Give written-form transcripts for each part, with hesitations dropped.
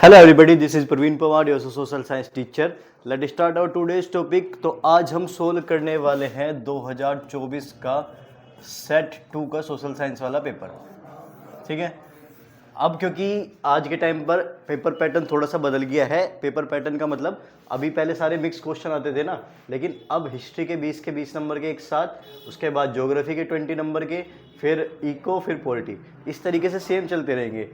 Hello everybody, this is Praveen Pawar, your social science teacher. Let start our today's topic. तो आज हम solve करने वाले हैं 2024 का सेट 2 का सोशल साइंस वाला पेपर। ठीक है। अब क्योंकि आज के टाइम पर पेपर पैटर्न थोड़ा सा बदल गया है। पेपर पैटर्न का मतलब अभी पहले सारे मिक्स क्वेश्चन आते थे ना, लेकिन अब हिस्ट्री के 20 नंबर के एक साथ, उसके बाद ज्योग्राफी के 20 नंबर के, फिर इको, फिर पॉलिटी, इस तरीके से सेम चलते रहेंगे।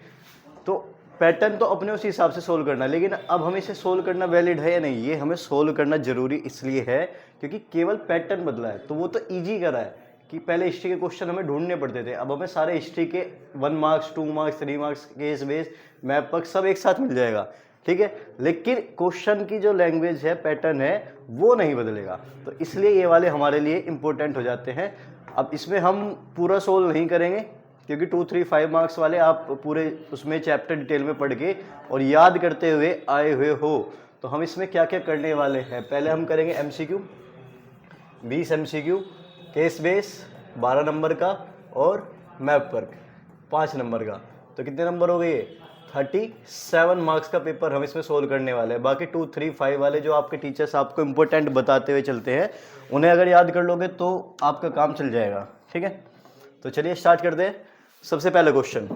तो पैटर्न तो अपने उस हिसाब से सोल्व करना है, लेकिन अब हमें इसे सोल्व करना वैलिड है या नहीं, ये हमें सोल्व करना जरूरी इसलिए है क्योंकि केवल पैटर्न बदला है। तो वो तो इजी करा है कि पहले हिस्ट्री के क्वेश्चन हमें ढूंढने पड़ते थे, अब हमें सारे हिस्ट्री के 1 marks 2 marks 3 marks case base map पक सब एक साथ मिल जाएगा। ठीक है, लेकिन क्वेश्चन की जो लैंग्वेज है, पैटर्न है, वो नहीं बदलेगा। तो इसलिए ये वाले हमारे लिए इंपॉर्टेंट हो जाते हैं। अब इसमें हम पूरा सोल्व नहीं करेंगे क्योंकि 2, 3, 5 मार्क्स वाले आप पूरे उसमें चैप्टर डिटेल में पढ़ के और याद करते हुए आए हुए हो। तो हम इसमें क्या क्या करने वाले हैं, पहले हम करेंगे MCQ 20 MCQ, case base 12 number का और मैप वर्क 5 नंबर का। तो कितने नंबर हो गए? 37 मार्क्स का पेपर हम इसमें सोल्व करने वाले हैं। बाकी 2, 3, 5 वाले जो आपके टीचर्स आपको इंपॉर्टेंट बताते हुए चलते हैं, उन्हें अगर याद कर लोगे तो आपका काम चल जाएगा। ठीक है, तो चलिए स्टार्ट करते हैं। सबसे पहला question,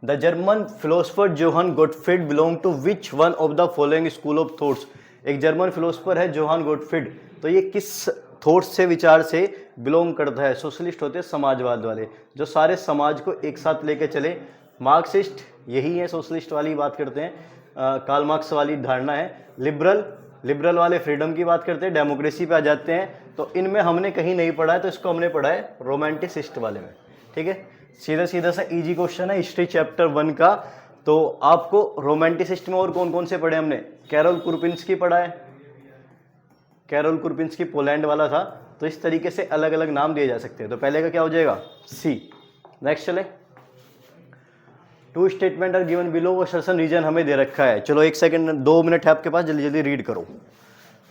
the German philosopher Johann Gottfried belong to which one of the following school of thoughts. एक जर्मन फिलोसफर है जोहान गोटफ्रीड, तो ये किस थॉट्स से, विचार से बिलोंग करता है? सोशलिस्ट होते हैं समाजवाद वाले, जो सारे समाज को एक साथ लेके चले। मार्क्सिस्ट यही है, सोशलिस्ट वाली बात करते हैं, कार्ल मार्क्स वाली धारणा है। लिबरल वाले फ्रीडम की बात करते हैं, डेमोक्रेसी पे आ जाते हैं। तो इनमें हमने कहीं नहीं पढ़ा है, तो इसको हमने पढ़ा है रोमांटिसिस्ट वाले में। ठीक है, सीधा सीधा सा इजी क्वेश्चन है हिस्ट्री चैप्टर 1 का। तो आपको रोमांटिसिस्ट में और कौन कौन से पढ़े हमने? कैरोल कुरपिन्स्की पढ़ा है, कैरोल कुरपिन्स्की पोलैंड वाला था। तो इस तरीके से अलग अलग नाम दिए जा सकते हैं। तो पहले का क्या हो जाएगा? C। नेक्स्ट चले, 2 statement are given below, assertion reason हमें दे रखा है। चलो 1 सेकंड 2 मिनट है आपके पास, जल्दी जल्दी रीड करो।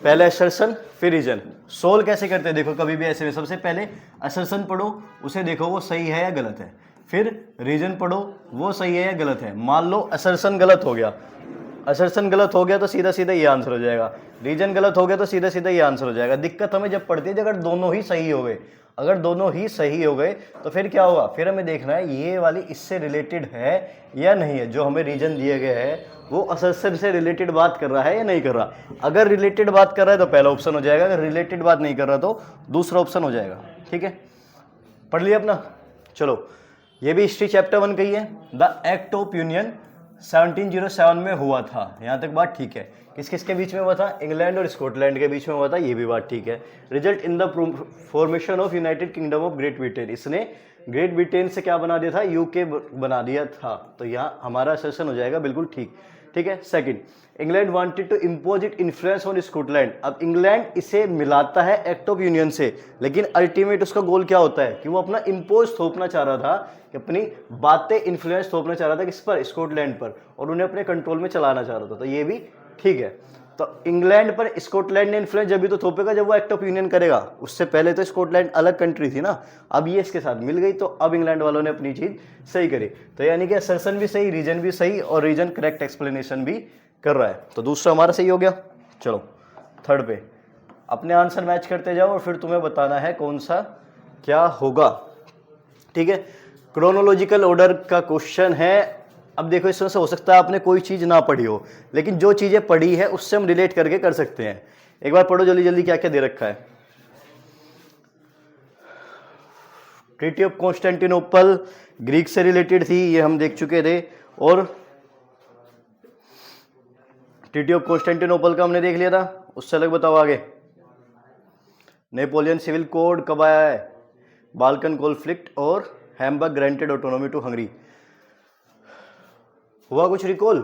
पहले असर्शन फिर रीजन। सोल्व कैसे करते हैं देखो, कभी भी ऐसे में सबसे पहले असर्शन पढ़ो, उसे देखो वो सही है या गलत है, फिर रीजन पढ़ो वो सही है या गलत है। मान लो असर्शन गलत हो गया, असर्शन गलत हो गया तो सीधा सीधा ये आंसर हो जाएगा, रीजन गलत हो गया तो सीधा सीधा ये आंसर हो जाएगा। दिक्कत हमें जब पड़ती है अगर दोनों ही सही हो गए, अगर दोनों ही सही हो गए तो फिर क्या होगा? फिर हमें देखना है ये वाली इससे रिलेटेड है या नहीं है। जो हमें रीजन दिए गए है वो असर्शन से रिलेटेड बात कर रहा है या नहीं कर रहा। अगर रिलेटेड बात कर रहा है तो पहला ऑप्शन हो जाएगा, अगर रिलेटेड बात नहीं कर रहा तो दूसरा ऑप्शन हो जाएगा। ठीक है, पढ़ लिया अपना। चलो, ये भी हिस्ट्री चैप्टर 1 का ही है। द एक्ट ऑफ यूनियन 1707 में हुआ था, यहाँ तक बात ठीक है। किस किस के बीच में हुआ था? इंग्लैंड और स्कॉटलैंड के बीच में हुआ था, ये भी बात ठीक है। Result in the formation of United kingdom of great Britain, इसने ग्रेट ब्रिटेन से क्या बना दिया था? यूके बना दिया था। तो यहाँ हमारा सेशन हो जाएगा बिल्कुल ठीक। ठीक है, second, England wanted to impose it influence on Scotland. अब इंग्लैंड इसे मिलाता है एक्ट ऑफ यूनियन से, लेकिन अल्टीमेट उसका गोल क्या होता है कि वो अपना इम्पोज थोपना चाह रहा था, कि अपनी बातें इन्फ्लुएंस थोपना चाह रहा था किस पर? स्कॉटलैंड पर, और उन्हें अपने कंट्रोल में चलाना चाह रहा था। तो ये भी ठीक है। तो इंग्लैंड पर स्कॉटलैंड ने इन्फ्लुएंस जब भी तो थोपेगा जब वो एक्ट ऑफ यूनियन करेगा। उससे पहले तो स्कॉटलैंड अलग कंट्री थी ना, अब ये इसके साथ मिल गई, तो अब इंग्लैंड वालों ने अपनी चीज सही करी। तो यानी कि असर्शन भी सही, रीजन भी सही, और रीजन करेक्ट एक्सप्लेनेशन भी कर रहा है। तो दूसरा हमारा सही हो गया। चलो थर्ड पे अपने आंसर मैच करते जाओ और फिर तुम्हें बताना है कौन सा क्या होगा। ठीक है, क्रोनोलॉजिकल ऑर्डर का क्वेश्चन है। अब देखो, इसमें से हो सकता है आपने कोई चीज ना पढ़ी हो, लेकिन जो चीजें पढ़ी है उससे हम रिलेट करके कर सकते हैं। एक बार पढ़ो जल्दी जल्दी क्या क्या दे रखा है। ट्रीटी ऑफ कॉन्स्टेंटिनोपल ग्रीक से रिलेटेड थी, ये हम देख चुके थे। और ट्रीटी ऑफ कॉन्स्टेंटिनोपल का हमने देख लिया था, उससे अलग बताओ आगे। नेपोलियन सिविल कोड कब आया है? बाल्कन कॉन्फ्लिक्ट और Hamburg granted autonomy to Hungary. हुआ कुछ रिकॉल?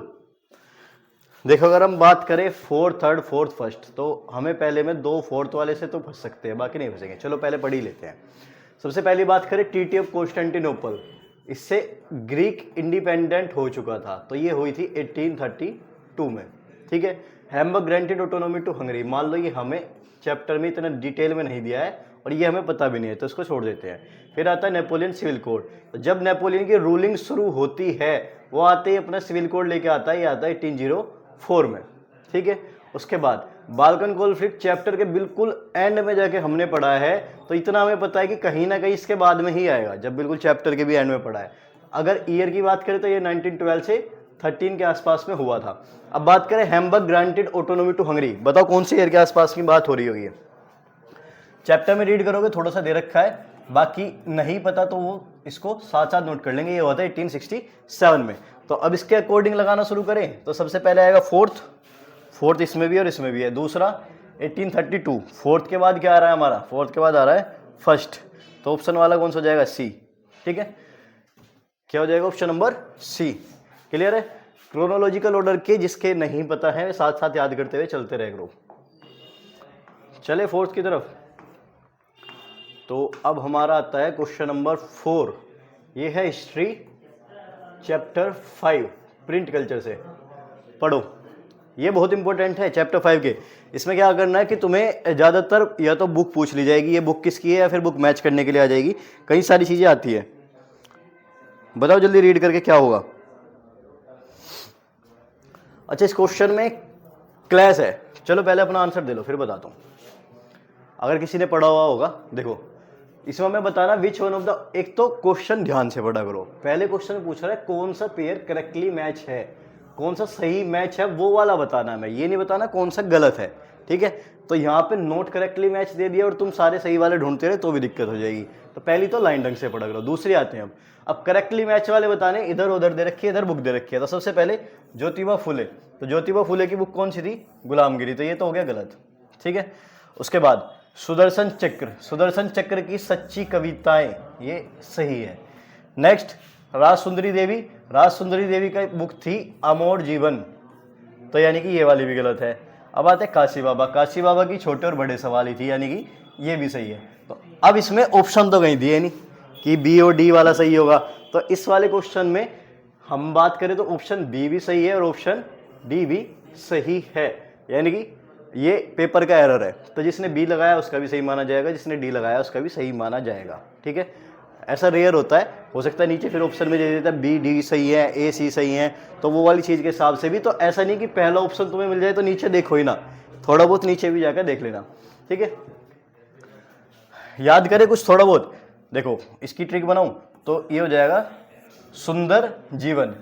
देखो, अगर हम बात करें 4th 3rd 4th 1st, तो हमें पहले में 2 4th वाले से तो फंस सकते हैं, बाकी नहीं फंसेंगे। चलो पहले पढ़ ही लेते हैं। सबसे पहली बात करें ट्रीटी ऑफ कॉन्स्टेंटिनोपल, इससे ग्रीक इंडिपेंडेंट हो चुका था, तो ये हुई थी 1832 में। ठीक है, Hamburg granted autonomy to Hungary, मान लो ये हमें चैप्टर में इतना डिटेल में नहीं दिया है, और ये हमें पता भी नहीं है, तो इसको छोड़ देते हैं। फिर आता है नेपोलियन सिविल कोड। तो जब नेपोलियन की रूलिंग शुरू होती है वो आते ही अपना सिविल कोड लेके आता है, ये आता है 1804 में, ठीक है। उसके बाद बाल्कन कॉन्फ्लिक्ट चैप्टर के बिल्कुल एंड में जाके हमने पढ़ा है, तो इतना हमें पता है कि कहीं ना कहीं इसके बाद में ही आएगा, जब बिल्कुल चैप्टर के भी एंड में पढ़ा है। अगर ईयर की बात करें तो ये 1912 से 13 के आसपास में हुआ था। अब बात करें Hamburg granted autonomy to Hungary, बताओ कौन से ईयर के आसपास की बात हो रही होगी। चैप्टर में रीड करोगे थोड़ा सा दे रखा है, बाकी नहीं पता तो वो इसको साथ साथ नोट कर लेंगे। ये होता है 1867 में। तो अब इसके अकॉर्डिंग लगाना शुरू करें तो सबसे पहले आएगा फोर्थ इसमें भी और इसमें भी है। दूसरा 1832, फोर्थ के बाद क्या आ रहा है हमारा, फोर्थ के बाद आ रहा है फर्स्ट, तो ऑप्शन वाला कौन सा हो जाएगा, सी, ठीक है। क्या हो जाएगा, ऑप्शन नंबर सी। क्लियर है। क्रोनोलॉजिकल ऑर्डर के जिसके नहीं पता है साथ साथ याद करते हुए चलते रहे ग्रुप। चले फोर्थ की तरफ। तो अब हमारा आता है क्वेश्चन नंबर 4। ये है हिस्ट्री चैप्टर 5 प्रिंट कल्चर से। पढ़ो, ये बहुत इंपॉर्टेंट है चैप्टर 5 के। इसमें क्या करना है कि तुम्हें ज़्यादातर या तो बुक पूछ ली जाएगी, ये बुक किसकी है, या फिर बुक मैच करने के लिए आ जाएगी, कई सारी चीज़ें आती है। बताओ जल्दी रीड करके क्या होगा। अच्छा, इस क्वेश्चन में क्लैश है, चलो पहले अपना आंसर दे लो फिर बताता हूँ। अगर किसी ने पढ़ा हुआ होगा, देखो इसमें मैं बताना विच वन ऑफ द, एक तो क्वेश्चन ध्यान से पढ़ा करो। पहले क्वेश्चन में पूछ रहा है कौन सा पेयर करेक्टली मैच है, कौन सा सही मैच है, वो वाला बताना है, मैं ये नहीं बताना कौन सा गलत है, ठीक है। तो यहाँ पे नोट करेक्टली मैच दे दिया और तुम सारे सही वाले ढूंढते रहे तो भी दिक्कत हो जाएगी। तो पहली तो लाइन ढंग से पढ़ा करो। दूसरी आते हैं अब करेक्टली मैच वाले बताने, इधर उधर दे रखी है, इधर बुक दे रखी है। तो सबसे पहले ज्योतिबा फुले, तो ज्योतिबा फुले की बुक कौन सी थी, गुलामगिरी, तो ये तो हो गया गलत, ठीक है। उसके बाद सुदर्शन चक्र, सुदर्शन चक्र की सच्ची कविताएं, ये सही है। नेक्स्ट राज सुंदरी देवी, राज सुंदरी देवी का बुक थी अमोर जीवन, तो यानी कि ये वाली भी गलत है। अब आते हैं काशी बाबा, काशी बाबा की छोटे और बड़े सवाल ही थी, यानी कि ये भी सही है। तो अब इसमें ऑप्शन तो कहीं दिए नहीं कि बी और डी वाला सही होगा, तो इस वाले क्वेश्चन में हम बात करें तो ऑप्शन बी भी सही है और ऑप्शन डी भी सही है, यानी कि ये पेपर का एरर है। तो जिसने बी लगाया उसका भी सही माना जाएगा, जिसने डी लगाया उसका भी सही माना जाएगा, ठीक है। ऐसा रेयर होता है, हो सकता है नीचे फिर ऑप्शन में दे देता है बी डी सही है, ए सी सही है, तो वो वाली चीज़ के हिसाब से भी। तो ऐसा नहीं कि पहला ऑप्शन तुम्हें मिल जाए तो नीचे देखो ही ना, थोड़ा बहुत नीचे भी जाकर देख लेना, ठीक है। याद करें कुछ थोड़ा बहुत, देखो इसकी ट्रिक बनाऊं तो ये हो जाएगा सुंदर जीवन,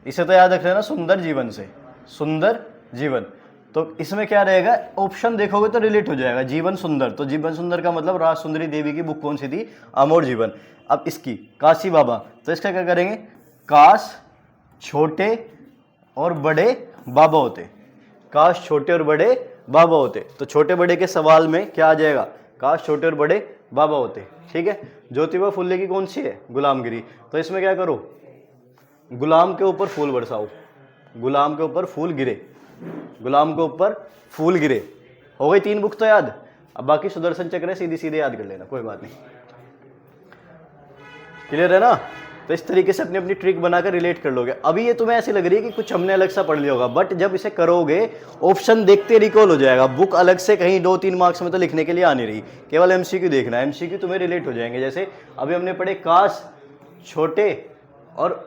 इसे तो याद रख लेना सुंदर जीवन से, सुंदर जीवन। तो इसमें क्या रहेगा, ऑप्शन देखोगे तो रिलेट हो जाएगा, जीवन सुंदर, तो जीवन सुंदर का मतलब राज सुंदरी देवी की बुक कौन सी थी, अमोर जीवन। अब इसकी काशी बाबा, तो इसका क्या करेंगे, काश छोटे और बड़े बाबा होते, काश छोटे और बड़े बाबा होते, तो छोटे बड़े के सवाल में क्या आ जाएगा, काश छोटे और बड़े बाबा होते, ठीक है। ज्योतिबा फुले की कौन सी है, गुलामगिरी, तो इसमें क्या करो, गुलाम के ऊपर फूल बरसाओ, गुलाम के ऊपर फूल गिरे, गुलाम के ऊपर फूल गिरे, हो गई 3 बुक तो याद। अब बाकी सुदर्शन चक्र है, सीधी सीधे याद कर लेना, कोई बात नहीं। क्लियर है ना। तो इस तरीके से अपनी अपनी ट्रिक बनाकर रिलेट कर लोगे। अभी ये तुम्हें ऐसी लग रही है कि कुछ हमने अलग सा पढ़ लिया होगा, बट जब इसे करोगे ऑप्शन देखते रिकॉल हो जाएगा। बुक अलग से कहीं 2-3 मार्क्स में तो लिखने के लिए आ नहीं रही, केवल एमसीक्यू देखना, एमसीक्यू तुम्हें रिलेट हो जाएंगे। जैसे अभी हमने पढ़े काश छोटे और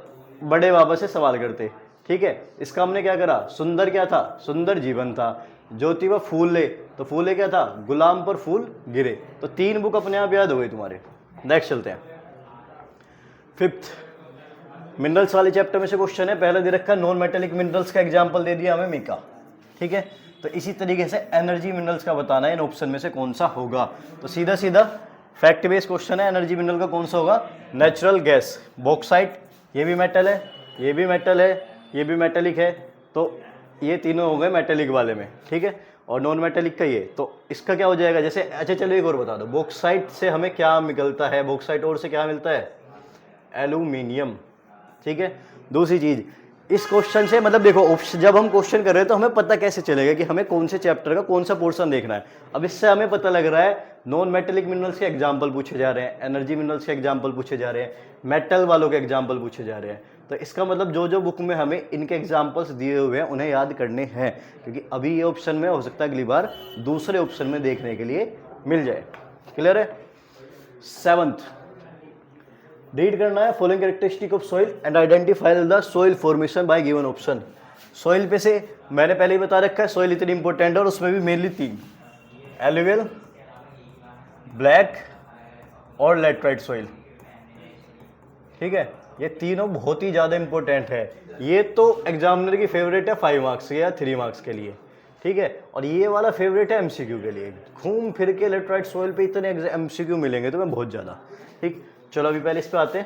बड़े बाबा से सवाल करते, ठीक है। इसका हमने क्या करा, सुंदर क्या था, सुंदर जीवन था। ज्योतिबा फूले, तो फूले क्या था, गुलाम पर फूल गिरे। तो 3 बुक अपने आप याद हो गई तुम्हारे। नेक्स्ट चलते हैं, 5th मिनरल्स वाले चैप्टर में से क्वेश्चन है। पहले दे रखा नॉन मेटेलिक मिनरल्स का एग्जांपल दे दिया हमें मीका, ठीक है। तो इसी तरीके से एनर्जी मिनरल्स का बताना है, इन ऑप्शन में से कौन सा होगा। तो सीधा सीधा फैक्ट बेस्ड क्वेश्चन है, एनर्जी मिनरल का कौन सा होगा, नेचुरल गैस, बॉक्साइट, ये भी मेटल है, ये भी मेटल है, ये भी मेटेलिक है, तो ये तीनों हो गए मेटेलिक वाले में, ठीक है। और नॉन मेटेलिक का ये, तो इसका क्या हो जाएगा, जैसे अच्छा चलो एक और बता दो, बॉक्साइट से हमें क्या निकलता है, बॉक्साइट और से क्या मिलता है, एल्यूमिनियम, ठीक है। दूसरी चीज इस क्वेश्चन से, मतलब देखो जब हम क्वेश्चन कर रहे हैं तो हमें पता कैसे चलेगा कि हमें कौन से चैप्टर का कौन सा पोर्शन देखना है। अब इससे हमें पता लग रहा है नॉन मेटेलिक मिनरल्स के एग्जांपल पूछे जा रहे हैं, एनर्जी मिनरल्स के एग्जांपल पूछे जा रहे हैं, मेटल वालों के एग्जांपल पूछे जा रहे हैं। तो इसका मतलब जो जो बुक में हमें इनके एग्जांपल्स दिए हुए हैं उन्हें याद करने हैं, क्योंकि अभी ये ऑप्शन में हो सकता है अगली बार दूसरे ऑप्शन में देखने के लिए मिल जाए। क्लियर है। 7th, रीड करना है following characteristic of soil and identify the soil formation by given option. Soil पे से मैंने पहले ही बता रखा है सॉइल इतनी इंपॉर्टेंट है और उसमें भी मेनली 3, एलुवियल, ब्लैक और लैटराइट सॉइल। ठीक है, ये तीनों बहुत ही ज़्यादा इंपॉर्टेंट है। ये तो एग्जामिनर की फेवरेट है 5 मार्क्स या 3 मार्क्स के लिए। ठीक है, और ये वाला फेवरेट है एमसीक्यू के लिए। घूम फिर के लैटराइट सॉइल पे इतने एमसीक्यू मिलेंगे तुम्हें बहुत ज़्यादा। ठीक, चलो अभी पहले इस पे आते हैं।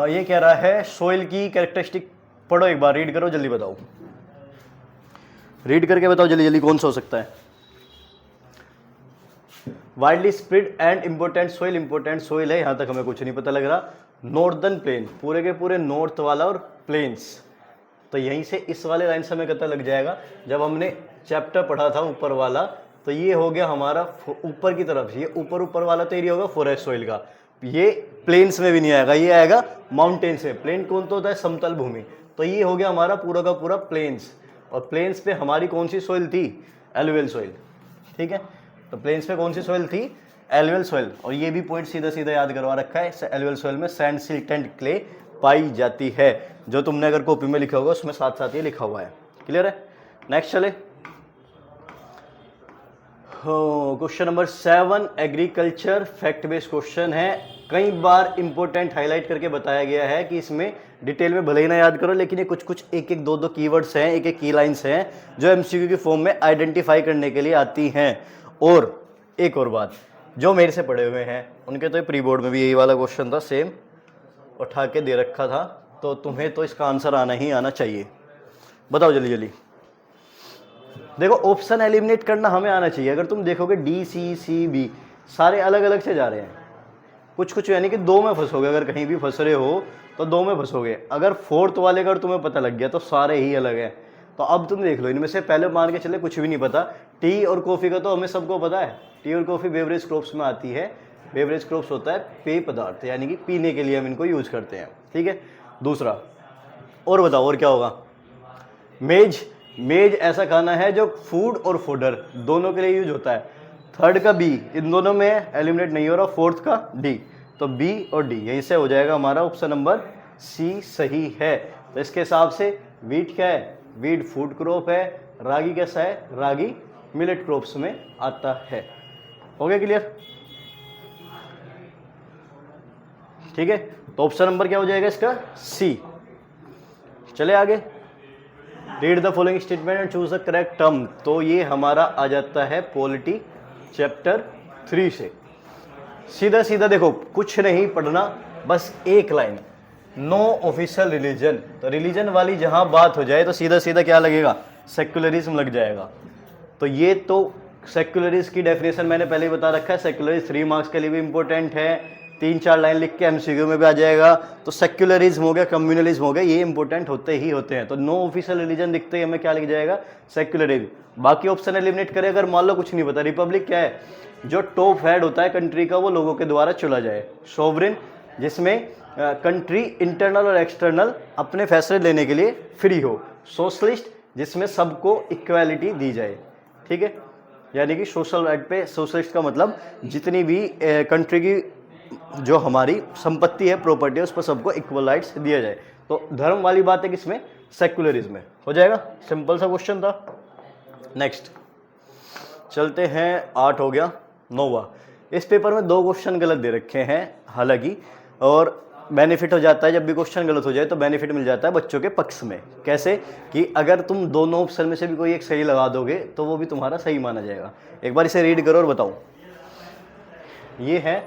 ये कह रहा है सॉइल की कैरेक्टरिस्टिक पढ़ो एक बार, रीड करो, जल्दी बताओ, रीड करके बताओ जल्दी जल्दी कौन सा हो सकता है। Widely spread and important soil है, यहां तक हमें कुछ नहीं पता लग रहा। नॉर्दर्न प्लेन, पूरे के पूरे नॉर्थ वाला और प्लेन्स, तो यहीं से इस वाले लाइन से हमें पता लग जाएगा। जब हमने चैप्टर पढ़ा था ऊपर वाला, तो ये हो गया हमारा ऊपर की तरफ, ये ऊपर वाला तो एरिया होगा फॉरेस्ट सॉइल का। ये प्लेन्स में भी नहीं आएगा, ये आएगा माउंटेन्स में। प्लेन कौन तो होता है, समतल भूमि, तो ये हो गया हमारा पूरा का पूरा प्लेन्स। और प्लेन्स पे हमारी कौन सी सॉइल थी, एलुवियल सॉइल। ठीक है, तो प्लेन्स पे कौन सी सॉइल थी, एलुवियल सॉइल। और ये भी पॉइंट सीधा सीधा याद करवा रखा है, एलुवियल सॉइल में सैंड, सिल्ट एंड क्ले पाई जाती है। जो तुमने अगर कॉपी में लिखा होगा उसमें साथ साथ ये लिखा हुआ है। क्लियर है। नेक्स्ट चले, question number 7 agriculture fact based question है। कई बार इंपॉर्टेंट हाईलाइट करके बताया गया है कि इसमें डिटेल में भले ही ना याद करो, लेकिन ये कुछ कुछ एक एक दो कीवर्ड्स हैं, एक एक की लाइंस हैं जो एमसीक्यू की फॉर्म में आइडेंटिफाई करने के लिए आती हैं। और एक और बात, जो मेरे से पढ़े हुए हैं उनके तो प्री बोर्ड में भी यही वाला क्वेश्चन था, सेम उठा के दे रखा था, तो तुम्हें तो इसका आंसर आना ही आना चाहिए। बताओ जल्दी जल्दी। देखो ऑप्शन एलिमिनेट करना हमें आना चाहिए। अगर तुम देखोगे डी सी सी बी सारे अलग अलग से जा रहे हैं, कुछ कुछ यानी कि 2 में फंसोगे। अगर कहीं भी फंस रहे हो तो 2 में फंसोगे। अगर 4th वाले का तुम्हें पता लग गया तो सारे ही अलग हैं। तो अब तुम देख लो, इनमें से पहले मान के चले कुछ भी नहीं पता। टी और कॉफ़ी का तो हमें सबको पता है, टी और कॉफ़ी बेवरेज क्रॉप्स में आती है। बेवरेज क्रॉप्स होता है पेय पदार्थ, यानी कि पीने के लिए हम इनको यूज करते हैं। ठीक है, दूसरा और बताओ और क्या होगा। मेज, मेज ऐसा खाना है जो फूड और फूडर दोनों के लिए यूज होता है। 3rd का बी, इन दोनों में एलिमिनेट नहीं हो रहा। 4th का डी, तो बी और डी यहीं से हो जाएगा हमारा ऑप्शन नंबर सी सही है। तो इसके हिसाब से वीट क्या है, वीट फूड क्रॉप है। रागी कैसा है, रागी मिलेट क्रॉप्स में आता है। हो गया क्लियर। ठीक है, तो ऑप्शन नंबर क्या हो जाएगा इसका, सी। चले आगे, read the following statement and choose the correct term. तो ये हमारा आ जाता है पॉलिटी चैप्टर 3 से। सीधा सीधा देखो, कुछ नहीं पढ़ना, बस एक लाइन, नो ऑफिशियल रिलीजन। तो रिलीजन वाली जहां बात हो जाए तो सीधा सीधा क्या लगेगा, सेक्युलरिज्म लग जाएगा। तो ये तो सेक्युलरिज्म की डेफिनेशन मैंने पहले ही बता रखा है। सेक्युलरिज्म 3 मार्क्स के लिए भी इंपॉर्टेंट है, 3-4 लाइन लिख के एमसीक्यू में भी आ जाएगा। तो सेक्युलरिज्म हो गया, कम्युनलिज्म हो गया, ये इंपॉर्टेंट होते ही होते हैं। तो नो ऑफिशियल रिलीजन दिखते ही हमें क्या लिख जाएगा, सेक्युलरिज्म। बाकी ऑप्शन एलिमिनेट करें अगर मान लो कुछ नहीं पता। रिपब्लिक क्या है, जो टॉप हेड होता है कंट्री का वो लोगों के द्वारा चुना जाए। सोवरेन, जिसमें कंट्री इंटरनल और एक्सटर्नल अपने फैसले लेने के लिए फ्री हो। सोशलिस्ट, जिसमें सबको इक्वालिटी दी जाए। ठीक है, यानी कि सोशल राइट पे, सोशलिस्ट का मतलब जितनी भी कंट्री की जो हमारी संपत्ति है, प्रॉपर्टी है, उस पर सबको इक्वल राइट्स दिया जाए। तो धर्म वाली बात है किसमें, सेक्युलरिज्म में। हो जाएगा, सिंपल सा क्वेश्चन था। नेक्स्ट चलते हैं, 8 हो गया। 9वां, इस पेपर में 2 क्वेश्चन गलत दे रखे हैं हालांकि, और बेनिफिट हो जाता है जब भी क्वेश्चन गलत हो जाए तो बेनिफिट मिल जाता है बच्चों के पक्ष में। कैसे कि अगर तुम दोनों ऑप्शन में से भी कोई एक सही लगा दोगे तो वो भी तुम्हारा सही माना जाएगा। एक बार इसे रीड करो और बताओ। ये है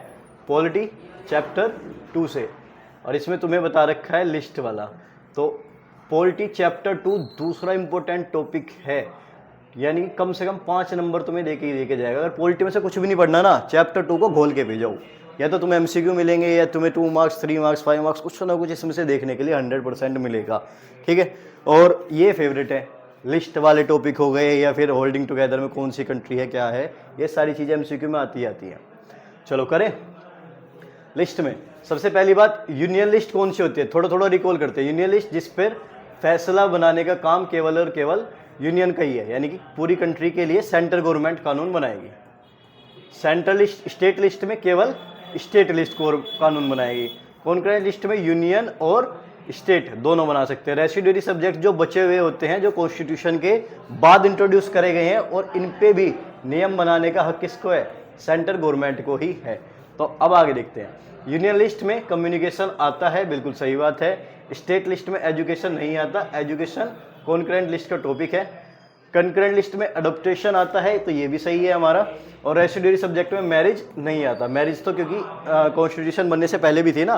पॉलिटी चैप्टर 2 से, और इसमें तुम्हें बता रखा है लिस्ट वाला। तो पॉलिटी चैप्टर 2 दूसरा इंपॉर्टेंट टॉपिक है, यानी कम से कम 5 नंबर तुम्हें देके जाएगा। अगर पॉलिटी में से कुछ भी नहीं पढ़ना ना, चैप्टर 2 को घोल के भेजाओ। या तो तुम्हें एमसीक्यू मिलेंगे या तुम्हें 2 मार्क्स, 3 मार्क्स, 5 मार्क्स, कुछ ना कुछ इसमें से देखने के लिए 100% मिलेगा। ठीक है, और ये फेवरेट है, लिस्ट वाले टॉपिक हो गए या फिर होल्डिंग टुगेदर में कौन सी कंट्री है, क्या है, ये सारी चीज़ें एमसीक्यू में आती हैं। चलो करें। लिस्ट में सबसे पहली बात, यूनियन लिस्ट कौन सी होती है, थोड़ा थोड़ा रिकॉल करते हैं। यूनियन लिस्ट जिस पर फैसला बनाने का काम केवल और केवल यूनियन का ही है, यानी कि पूरी कंट्री के लिए सेंट्रल गवर्नमेंट कानून बनाएगी। सेंट्रल लिस्ट, स्टेट लिस्ट में केवल स्टेट लिस्ट को कानून बनाएगी। कॉन्करेंट लिस्ट में यूनियन और स्टेट दोनों बना सकते हैं। रेसिडुअरी सब्जेक्ट जो बचे हुए होते हैं, जो कॉन्स्टिट्यूशन के बाद इंट्रोड्यूस करे गए हैं, और इन पे भी नियम बनाने का हक किसको है? सेंट्रल गवर्नमेंट को ही है। तो अब आगे देखते हैं। यूनियन लिस्ट में कम्युनिकेशन आता है, बिल्कुल सही बात है। स्टेट लिस्ट में एजुकेशन नहीं आता, एजुकेशन कॉन्करेंट लिस्ट का टॉपिक है। कंकरेंट लिस्ट में अडोप्टेशन आता है, तो ये भी सही है हमारा। और रेसिडुअरी सब्जेक्ट में मैरिज नहीं आता। मैरिज तो क्योंकि कॉन्स्टिट्यूशन बनने से पहले भी थी ना,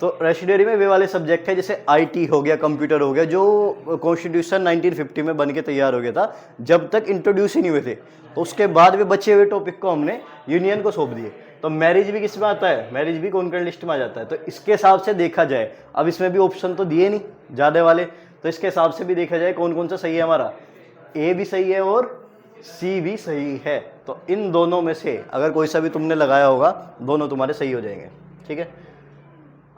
तो रेसिडुअरी में वे वाले सब्जेक्ट है जैसे आईटी हो गया, कंप्यूटर हो गया, जो कॉन्स्टिट्यूशन 1950 में बन के तैयार हो गया था, जब तक इंट्रोड्यूस ही नहीं हुए थे। तो उसके बाद वे बचे हुए टॉपिक को हमने यूनियन को सौंप दिए। तो मैरिज भी किस में आता है? मैरिज भी कॉन्करेंट लिस्ट में आ जाता है। तो इसके हिसाब से देखा जाए, अब इसमें भी ऑप्शन तो दिए नहीं ज़्यादा वाले, तो इसके हिसाब से भी देखा जाए कौन कौन सा सही है हमारा। ए भी सही है और सी भी सही है। तो इन दोनों में से अगर कोई सा भी तुमने लगाया होगा, दोनों तुम्हारे सही हो जाएंगे। ठीक है।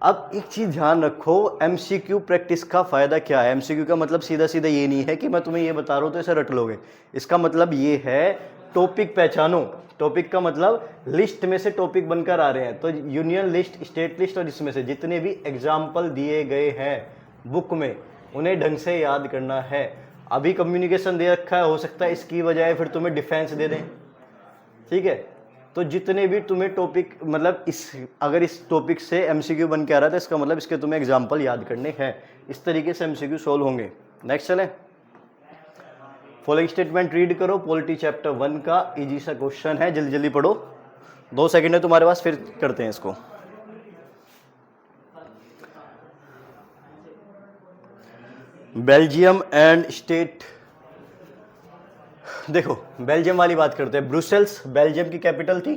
अब एक चीज़ ध्यान रखो, एमसीक्यू प्रैक्टिस का फ़ायदा क्या है? एमसीक्यू का मतलब सीधा सीधा ये नहीं है कि मैं तुम्हें ये बता रहा हूँ तो इसे रट लोगे। इसका मतलब ये है टॉपिक पहचानो। टॉपिक का मतलब लिस्ट में से टॉपिक बनकर आ रहे हैं। तो यूनियन लिस्ट, स्टेट लिस्ट और इसमें से जितने भी एग्जाम्पल दिए गए हैं बुक में, उन्हें ढंग से याद करना है। अभी कम्युनिकेशन दे रखा है, हो सकता है इसकी बजाय फिर तुम्हें डिफेंस दे दें। ठीक है। तो जितने भी तुम्हें टॉपिक, मतलब अगर इस टॉपिक से एमसीक्यू बन के आ रहा था, इसका मतलब इसके तुम्हें एग्जाम्पल याद करने हैं। इस तरीके से एमसीक्यू सोल्व होंगे। नेक्स्ट चले। फॉलोइंग स्टेटमेंट रीड करो, पॉलिटी चैप्टर 1 का इजी सा क्वेश्चन है, जल्दी जल्दी पढ़ो। 2 सेकंड है तुम्हारे पास, फिर करते हैं इसको। बेल्जियम एंड स्टेट, देखो बेल्जियम वाली बात करते हैं। ब्रुसेल्स बेल्जियम की कैपिटल थी।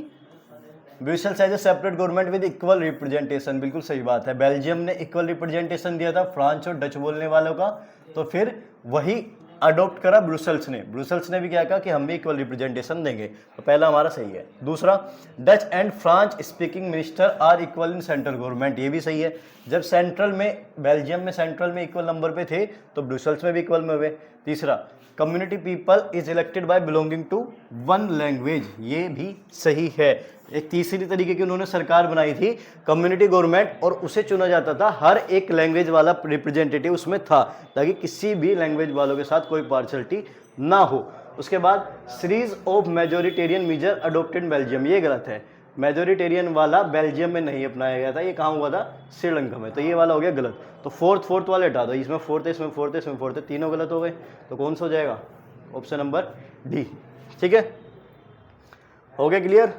Brussels as a separate government with equal representation, बिल्कुल सही बात है। बेल्जियम ने इक्वल रिप्रेजेंटेशन दिया था फ्रांस और डच बोलने वालों का, तो फिर वही अडॉप्ट करा ब्रुसेल्स ने। ब्रुसेल्स ने भी क्या कहा कि हम भी इक्वल रिप्रेजेंटेशन देंगे, तो पहला हमारा सही है। दूसरा, Dutch and French speaking minister are equal in central government, ये भी सही है। जब सेंट्रल में, बेल्जियम में सेंट्रल में इक्वल नंबर पे थे, तो ब्रुसेल्स में भी इक्वल में हुए। तीसरा, community people is elected by belonging to one language, ये भी सही है। एक तीसरी तरीके की उन्होंने सरकार बनाई थी, कम्युनिटी गवर्नमेंट, और उसे चुना जाता था, हर एक लैंग्वेज वाला रिप्रेजेंटेटिव उसमें था, ताकि किसी भी लैंग्वेज वालों के साथ कोई पार्शलिटी ना हो। उसके बाद series of majoritarian major adopted in Belgium, ये गलत है। मेजोरिटेरियन वाला बेल्जियम में नहीं अपनाया गया था, ये कहाँ हुआ था? श्रीलंका में, तो ये वाला हो गया गलत। तो फोर्थ वाले हटा दो, इसमें फोर्थ है, इसमें फोर्थ है, इसमें फोर्थ है, तीनों गलत हो गए। तो कौन सा हो जाएगा? Option number D. ठीक है, हो गया क्लियर?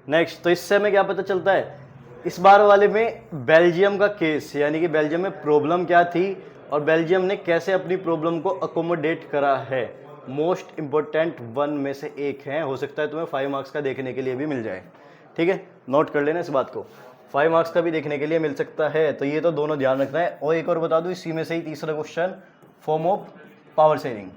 नेक्स्ट, तो इससे हमें क्या पता चलता है? इस बार वाले में बेल्जियम का केस, यानी कि बेल्जियम में प्रॉब्लम क्या थी और बेल्जियम ने कैसे अपनी प्रॉब्लम को अकोमोडेट करा है, मोस्ट इंपॉर्टेंट 1 में से एक है। हो सकता है तुम्हें 5 मार्क्स का देखने के लिए भी मिल जाए। ठीक है, नोट कर लेना इस बात को, 5 मार्क्स का भी देखने के लिए मिल सकता है। तो ये तो दोनों ध्यान रखना है। और एक और बता दूं, इसी में से ही तीसरा question, form of power sharing.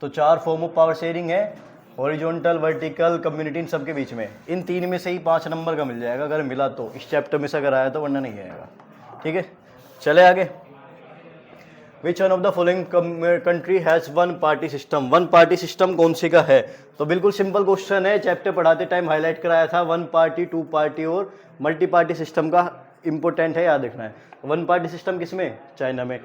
तो 4 फॉर्म ऑफ पावर शेयरिंग है, हॉरिजॉन्टल, वर्टिकल, कम्युनिटी, इन सब के बीच में। इन 3 में से ही 5 नंबर का मिल जाएगा, अगर मिला तो। इस चैप्टर में से अगर आया तो, वरना नहीं आएगा। ठीक है, चले आगे। विच one of the following country has one party system? One party system कौन सी का है? तो बिल्कुल सिंपल क्वेश्चन है, चैप्टर पढ़ाते टाइम हाईलाइट कराया था। 1 पार्टी, 2 पार्टी और मल्टी पार्टी सिस्टम का इंपॉर्टेंट है, याद रखना है। 1 पार्टी सिस्टम किसमें? चाइना में।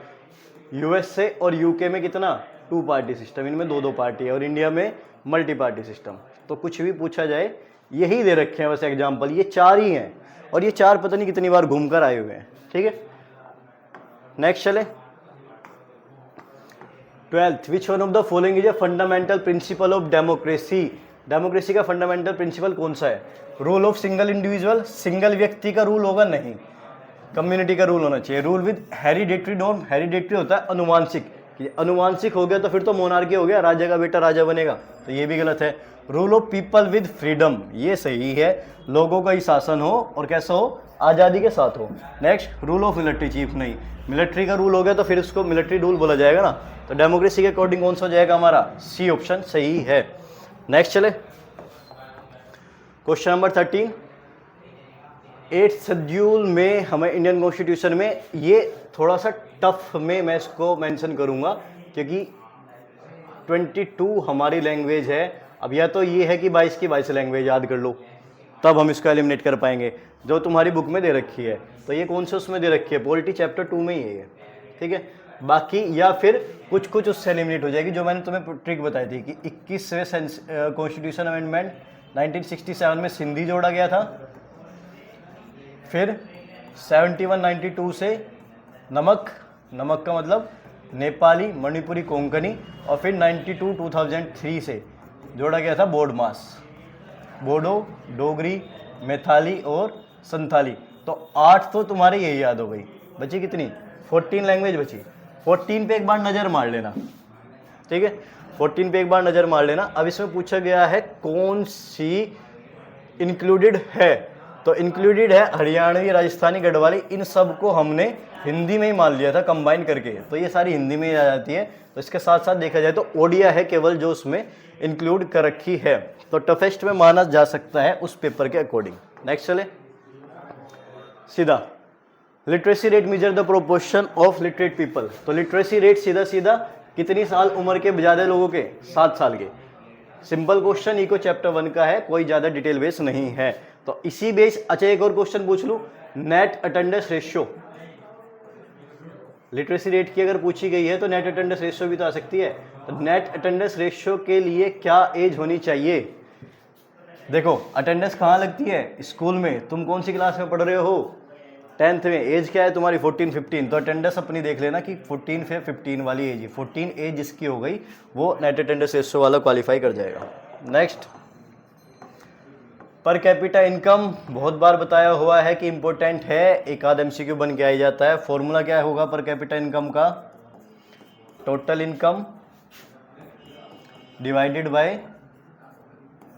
यूएसए और यूके में कितना? 2 पार्टी सिस्टम, इनमें 2-2 पार्टी है। और इंडिया में मल्टी पार्टी सिस्टम। तो कुछ भी पूछा जाए, यही दे रखे हैं वैसे एग्जाम्पल, ये 4 ही हैं, और ये 4 पता नहीं कितनी बार घूम कर आए हुए हैं। ठीक है, नेक्स्ट चले। 12th, which one of the following is a fundamental principle of democracy? Democracy का फंडामेंटल प्रिंसिपल कौन सा है? Rule of single individual, single व्यक्ति का रूल होगा नहीं, कम्युनिटी का रूल होना चाहिए। Rule with hereditary norm, hereditary होता है अनुवांशिक, अनुवांशिक हो गया तो फिर तो मोनार्की हो गया, राजा का बेटा राजा बनेगा, तो ये भी गलत है। Rule of people with freedom, ये सही है, लोगों का ही शासन हो और कैसा हो? आज़ादी के साथ हो। Next, rule of military chief, नहीं, मिलिट्री का रूल हो गया तो फिर उसको मिलिट्री रूल बोला जाएगा ना। तो डेमोक्रेसी के अकॉर्डिंग कौन सा हो जाएगा हमारा? सी ऑप्शन सही है। नेक्स्ट चले, क्वेश्चन नंबर 13। 8th शेड्यूल में हमें इंडियन कॉन्स्टिट्यूशन में, ये थोड़ा सा टफ में मैं इसको मेंशन करूंगा, क्योंकि 22 हमारी लैंग्वेज है अब या तो ये है कि 22 की 22 लैंग्वेज याद कर लो, तब हम इसको एलिमिनेट कर पाएंगे, जो तुम्हारी बुक में दे रखी है। तो ये कौन से उसमें दे रखी है, पॉलिटी चैप्टर 2 में ही है ये, ठीक है। बाकी या फिर कुछ कुछ उससे एलिमिनेट हो जाएगी, जो मैंने तुम्हें ट्रिक बताई थी कि 21वें कॉन्स्टिट्यूशन अमेंडमेंट 1967 में सिंधी जोड़ा गया था, फिर 71-92 से नमक, नमक का मतलब नेपाली, मणिपुरी, कोंकणी, और फिर 92-2003 से जोड़ा गया था बोर्ड मास, बोडो, डोगरी, मैथाली और संथाली। तो 8 तो तुम्हारे यही याद हो गई, बची कितनी, 14 लैंग्वेज बची। 14 पे एक बार नज़र मार लेना, ठीक है, 14 पे एक बार नज़र मार लेना। अब इसमें पूछा गया है कौन सी इंक्लूडेड है, तो इंक्लूडेड है हरियाणवी, राजस्थानी, गढ़वाली, इन सब को हमने हिंदी में ही मान लिया था कंबाइन करके, तो ये सारी हिंदी में ही आ जाती है। तो इसके साथ साथ देखा जाए तो ओडिया है केवल जो उसमें इंक्लूड कर रखी है, तो टफेस्ट में माना जा सकता है उस पेपर के अकॉर्डिंग। नेक्स्ट चले सीधा, literacy rate measure the proportion of literate people. तो लिटरेसी रेट सीधा सीधा कितनी साल उम्र के ज़्यादा लोगों के, 7 साल के। सिंपल क्वेश्चन, इको चैप्टर 1 का है, कोई ज़्यादा डिटेल बेस नहीं है। तो इसी बेस, अच्छा एक और क्वेश्चन पूछ लूँ, net attendance ratio, literacy rate की अगर पूछी गई है तो नेट अटेंडेंस रेशियो भी तो आ सकती है। तो नेट अटेंडेंस रेशियो के लिए क्या एज होनी चाहिए, देखो अटेंडेंस कहाँ लगती है, स्कूल में। तुम कौन सी क्लास में पढ़ रहे हो, 10th में। एज क्या है तुम्हारी, 14-15, तो अटेंडेंस अपनी देख लेना कि 14 से 15 वाली एज, 14 एज जिसकी हो गई वो नेट अटेंडेंस रेशियो वाला क्वालिफाई कर जाएगा। नेक्स्ट, पर कैपिटा इनकम, बहुत बार बताया हुआ है कि इंपॉर्टेंट है, एक आध एमसीक्यू बन के आ जाता है। फॉर्मूला क्या होगा पर कैपिटा इनकम का, total income divided by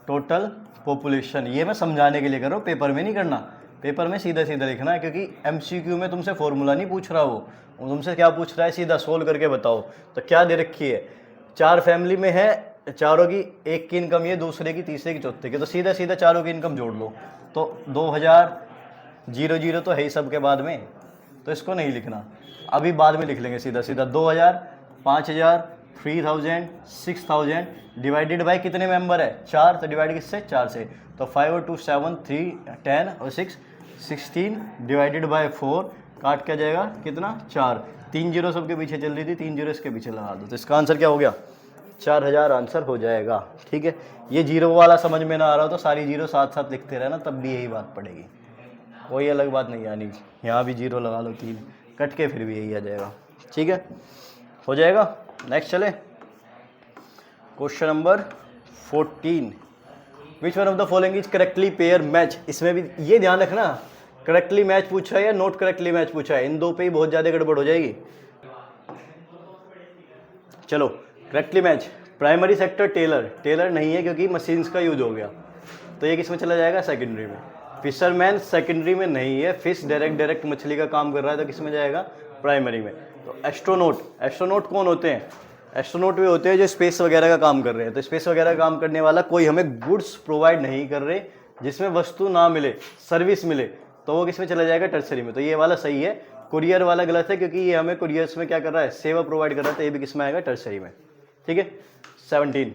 total population. ये मैं समझाने के लिए कर रहा हूँ, पेपर में नहीं करना, पेपर में सीधा सीधा लिखना है, क्योंकि एमसीक्यू में तुमसे फॉर्मूला नहीं पूछ रहा वो तुमसे क्या पूछ रहा है, सीधा सोल्व करके बताओ। तो क्या दे रखी है, 4 फैमिली में है, चारों की, एक की इनकम ये, दूसरे की, तीसरे की, चौथे की, तो सीधा सीधा चारों की इनकम जोड़ लो। तो 2000 तो है ही सबके बाद में, तो इसको नहीं लिखना, अभी बाद में लिख लेंगे सीधा सीधा। 2000, 5000, 3000, 6000 डिवाइडेड बाय कितने मेंबर है, 4, तो डिवाइड किससे, 4 से। तो 5 और 2 7, 3 10 और 6 16 डिवाइडेड बाय 4, काट क्या जाएगा कितना, 4। 3 जीरो सबके पीछे चल रही थी, 3 जीरो इसके पीछे लगा दो, तो इसका आंसर क्या हो गया, 4000 आंसर हो जाएगा। ठीक है, ये जीरो वाला समझ में ना आ रहा हो तो सारी जीरो साथ साथ लिखते रहना, तब भी यही बात पड़ेगी, कोई अलग बात नहीं आनी। यहाँ भी जीरो लगा लो, 3 कट के फिर भी यही आ जाएगा। ठीक है, हो जाएगा। नेक्स्ट चले, question number 14, which one of the following is correctly pair match. इसमें भी ये ध्यान रखना, करेक्टली मैच पूछा है या नॉट करेक्टली मैच पूछा है, इन दो पे ही बहुत ज़्यादा गड़बड़ हो जाएगी। चलो correctly match, primary sector tailor, tailor नहीं है क्योंकि मशीन्स का यूज हो गया, तो ये किस में चला जाएगा, सेकेंडरी में। फिशरमैन सेकेंडरी में नहीं है, फिश डायरेक्ट मछली का काम कर रहा है, तो किस में जाएगा, प्राइमरी में। तो एस्ट्रोनॉट, एस्ट्रोनॉट कौन होते हैं, एस्ट्रोनॉट वे होते हैं जो स्पेस वगैरह का काम कर रहे हैं। तो स्पेस वगैरह का काम करने वाला कोई हमें गुड्स प्रोवाइड नहीं कर रहे, जिसमें वस्तु ना मिले, सर्विस मिले, तो वो किस में चला जाएगा, टर्सरी में। तो ये वाला सही है, कुरियर वाला गलत है, क्योंकि ये हमें कुरियर्स में क्या कर रहा है, सेवा प्रोवाइड कर रहा है, तो ये भी किस में आएगा, टर्सरी में। ठीक है, 17,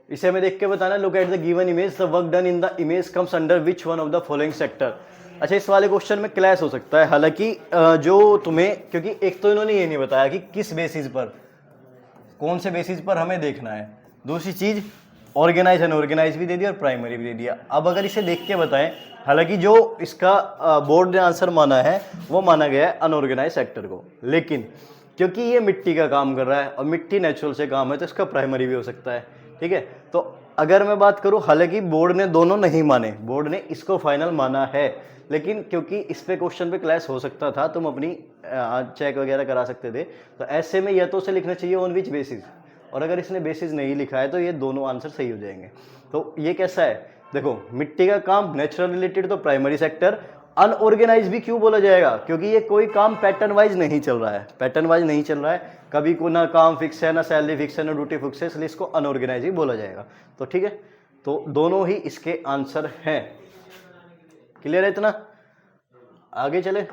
इसे हमें देख के बताना, look at the given image, the work done in the image comes under which one of the following sector. अच्छा, इस वाले क्वेश्चन में क्लैश हो सकता है, हालांकि जो तुम्हें, क्योंकि एक तो इन्होंने ये नहीं बताया कि किस बेसिस पर, कौन से बेसिस पर हमें देखना है, दूसरी चीज ऑर्गेनाइज अनऑर्गेनाइज भी दे दिया और प्राइमरी भी दे दिया। अब अगर इसे देख के बताएं, हालांकि जो इसका बोर्ड ने आंसर माना है वो माना गया है अनऑर्गेनाइज सेक्टर को, लेकिन क्योंकि ये मिट्टी का काम कर रहा है और मिट्टी नेचुरल से काम है, तो इसका प्राइमरी भी हो सकता है। ठीक है, तो अगर मैं बात करूं, हालांकि बोर्ड ने दोनों नहीं माने, बोर्ड ने इसको फाइनल माना है, लेकिन क्योंकि इस पे क्वेश्चन पे क्लैश हो सकता था, तुम अपनी चेक वगैरह करा सकते थे, तो ऐसे में या तो उसे लिखना चाहिए ऑन विच बेसिस, और अगर इसने बेसिस नहीं लिखा है तो ये दोनों आंसर सही हो जाएंगे। तो ये कैसा है, देखो मिट्टी का काम नेचुरल रिलेटेड, तो प्राइमरी सेक्टर। अनऑर्गेनाइज भी क्यों बोला जाएगा, क्योंकि ये कोई काम पैटर्न वाइज नहीं चल रहा है, पैटर्न वाइज नहीं चल रहा है, कभी को ना काम फिक्स है, ना सैलरी फिक्स है, ना ड्यूटी फिक्स है, इसलिए इसको अनऑर्गेनाइज ही बोला जाएगा। तो ठीक है, तो दोनों ही इसके आंसर हैं। क्लियर है इतना, आगे चले,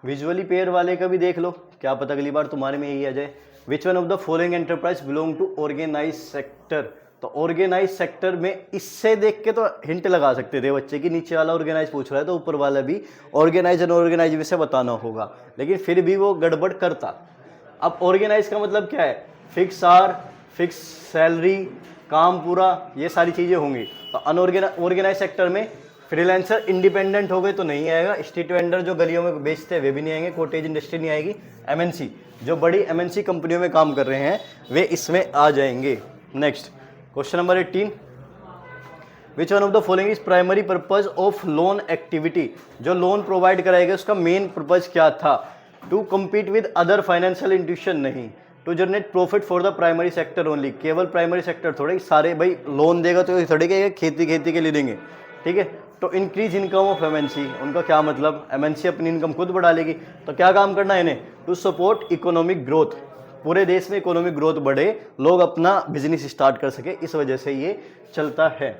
विजुअली पेयर वाले का भी देख लो, क्या पता अगली बार तुम्हारे में यही आ जाए। Which one of the following enterprise belong to organise sector. तो ऑर्गेनाइज सेक्टर में इससे देख के तो हिंट लगा सकते थे बच्चे की नीचे वाला ऑर्गेनाइज पूछ रहा है तो ऊपर वाला भी ऑर्गेनाइज एंड ऑर्गेनाइज में से बताना होगा, लेकिन फिर भी वो गड़बड़ करता। अब ऑर्गेनाइज का मतलब क्या है, फिक्स आवर, फिक्स सैलरी, काम पूरा, ये सारी चीज़ें होंगी। तो अनऑर्गेनाइज सेक्टर में फ्रीलांसर इंडिपेंडेंट हो गए तो नहीं आएगा, स्ट्रीट वेंडर जो गलियों में बेचते हैं वे भी नहीं आएंगे, कॉटेज इंडस्ट्री नहीं आएगी, एमएनसी जो बड़ी एमएनसी कंपनियों में काम कर रहे हैं वे इसमें आ जाएंगे। Next question number 18, which one of the following is primary purpose of loan activity. जो लोन प्रोवाइड कराएगा उसका मेन पर्पज क्या था, to compete with other financial institution नहीं, to generate profit for the primary sector only. केवल primary sector थोड़े सारे भाई लोन देगा तो थोड़े के खेती के लिए देंगे, ठीक है। तो इंक्रीज इनकम ऑफ एमएनसी, उनका क्या मतलब, एमएनसी अपनी इनकम खुद बढ़ा लेगी, तो क्या काम करना है इन्हें, टू सपोर्ट इकोनॉमिक ग्रोथ, पूरे देश में इकोनॉमिक ग्रोथ बढ़े, लोग अपना बिजनेस स्टार्ट कर सके, इस वजह से ये चलता है।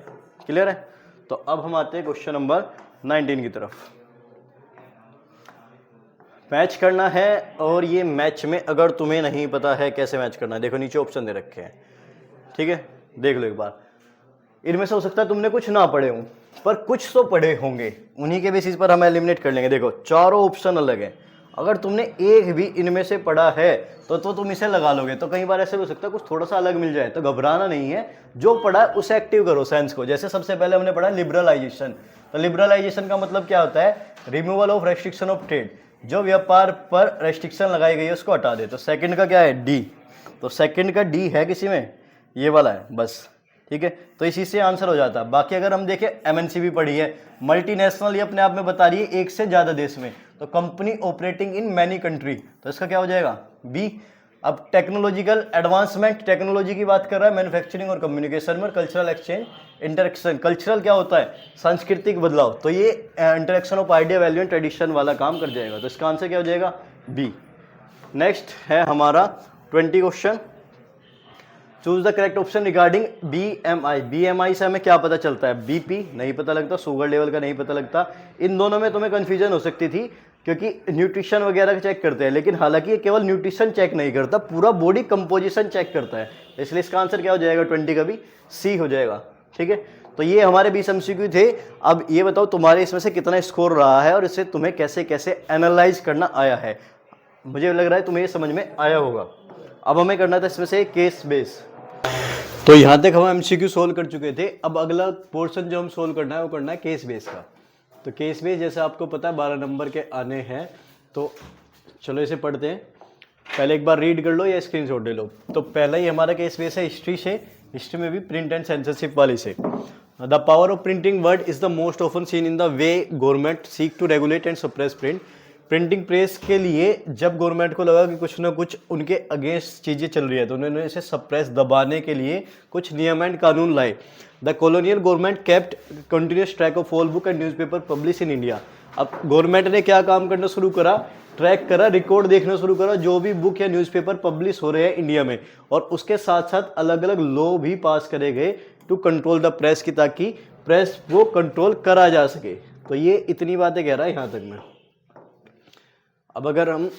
क्लियर है। तो अब हम आते हैं क्वेश्चन नंबर 19 की तरफ। मैच करना है, और ये मैच में अगर तुम्हें नहीं पता है कैसे मैच करना है, देखो नीचे ऑप्शन दे रखे हैं, ठीक है, देख लो एक बार। इनमें से हो सकता है तुमने कुछ ना पढ़े हो, पर कुछ तो पढ़े होंगे, उन्हीं के बेसिस पर हम एलिमिनेट कर लेंगे। देखो चारों ऑप्शन अलग है, अगर तुमने एक भी इनमें से पढ़ा है तो तुम इसे लगा लोगे। तो कई बार ऐसे भी हो सकता है कुछ थोड़ा सा अलग मिल जाए, तो घबराना नहीं है, जो पढ़ा है उसे एक्टिव करो साइंस को। जैसे सबसे पहले हमने पढ़ा लिबरलाइजेशन, तो लिबरलाइजेशन का मतलब क्या होता है, removal of restriction of trade, जो व्यापार पर रेस्ट्रिक्शन लगाई गई है उसको हटा दे। तो सेकंड का क्या है, डी, तो सेकंड का डी है किसी में, ये वाला है बस, ठीक है। तो इसी से आंसर हो जाता है। बाकी अगर हम देखें एमएनसी भी पढ़ी है, मल्टीनेशनल, ये अपने आप में बता रही है एक से ज्यादा देश में, तो company operating in many country, तो इसका क्या हो जाएगा, बी। अब टेक्नोलॉजिकल एडवांसमेंट, टेक्नोलॉजी की बात कर रहा है, मैन्युफैक्चरिंग और कम्युनिकेशन में, कल्चरल एक्सचेंज, इंटरेक्शन, कल्चरल क्या होता है, सांस्कृतिक बदलाव, तो ये interaction of idea, value and tradition वाला काम कर जाएगा। तो इसका आंसर क्या हो जाएगा, बी। नेक्स्ट है हमारा 20 question, choose the correct option regarding BMI. BMI से हमें क्या पता चलता है, बीपी नहीं पता लगता, शुगर लेवल का नहीं पता लगता। इन दोनों में तुम्हें कंफ्यूजन हो सकती थी क्योंकि न्यूट्रिशन वगैरह चेक करते हैं, लेकिन हालांकि ये केवल न्यूट्रिशन चेक नहीं करता, पूरा बॉडी कंपोजिशन चेक करता है, इसलिए इसका आंसर क्या हो जाएगा 20 का भी सी हो जाएगा, ठीक है। तो ये हमारे 20 एमसीक्यू थे। अब ये बताओ तुम्हारे इसमें से कितना स्कोर रहा है और इसे तुम्हें कैसे कैसे एनालाइज करना आया है। मुझे लग रहा है तुम्हें ये समझ में आया होगा। अब हमें करना था इसमें से केस बेस। तो यहाँ तक हम एमसीक्यू सोल्व कर चुके थे। अब अगला पोर्शन जो हम सोल्व करना है वो करना है केस बेस का। तो केस बेस जैसे आपको पता है 12 नंबर के आने हैं, तो चलो इसे पढ़ते हैं। पहले एक बार रीड कर लो या स्क्रीनशॉट ले लो। तो पहला ही हमारा केस बेस है हिस्ट्री से, हिस्ट्री में भी प्रिंट एंड सेंसरशिप वाली से। The power of printing word is the most often seen in the way government seek to regulate and suppress print. Printing press के लिए जब गवर्नमेंट को लगा कि कुछ ना कुछ उनके अगेंस्ट चीज़ें चल रही है, तो उन्होंने इसे सप्रेस दबाने के लिए कुछ नियम एंड कानून लाए। The colonial government kept continuous track of all book and newspaper publish in India. अब गवर्नमेंट ने क्या काम करना शुरू करा, ट्रैक करा, रिकॉर्ड देखना शुरू करा जो भी बुक या न्यूज़पेपर पब्लिश हो रहे हैं इंडिया में, और उसके साथ साथ अलग अलग लॉ भी पास करे गए टू कंट्रोल द प्रेस की, ताकि प्रेस को कंट्रोल करा जा सके। तो ये इतनी बातें कह रहा है यहाँ तक में। अब अगर हम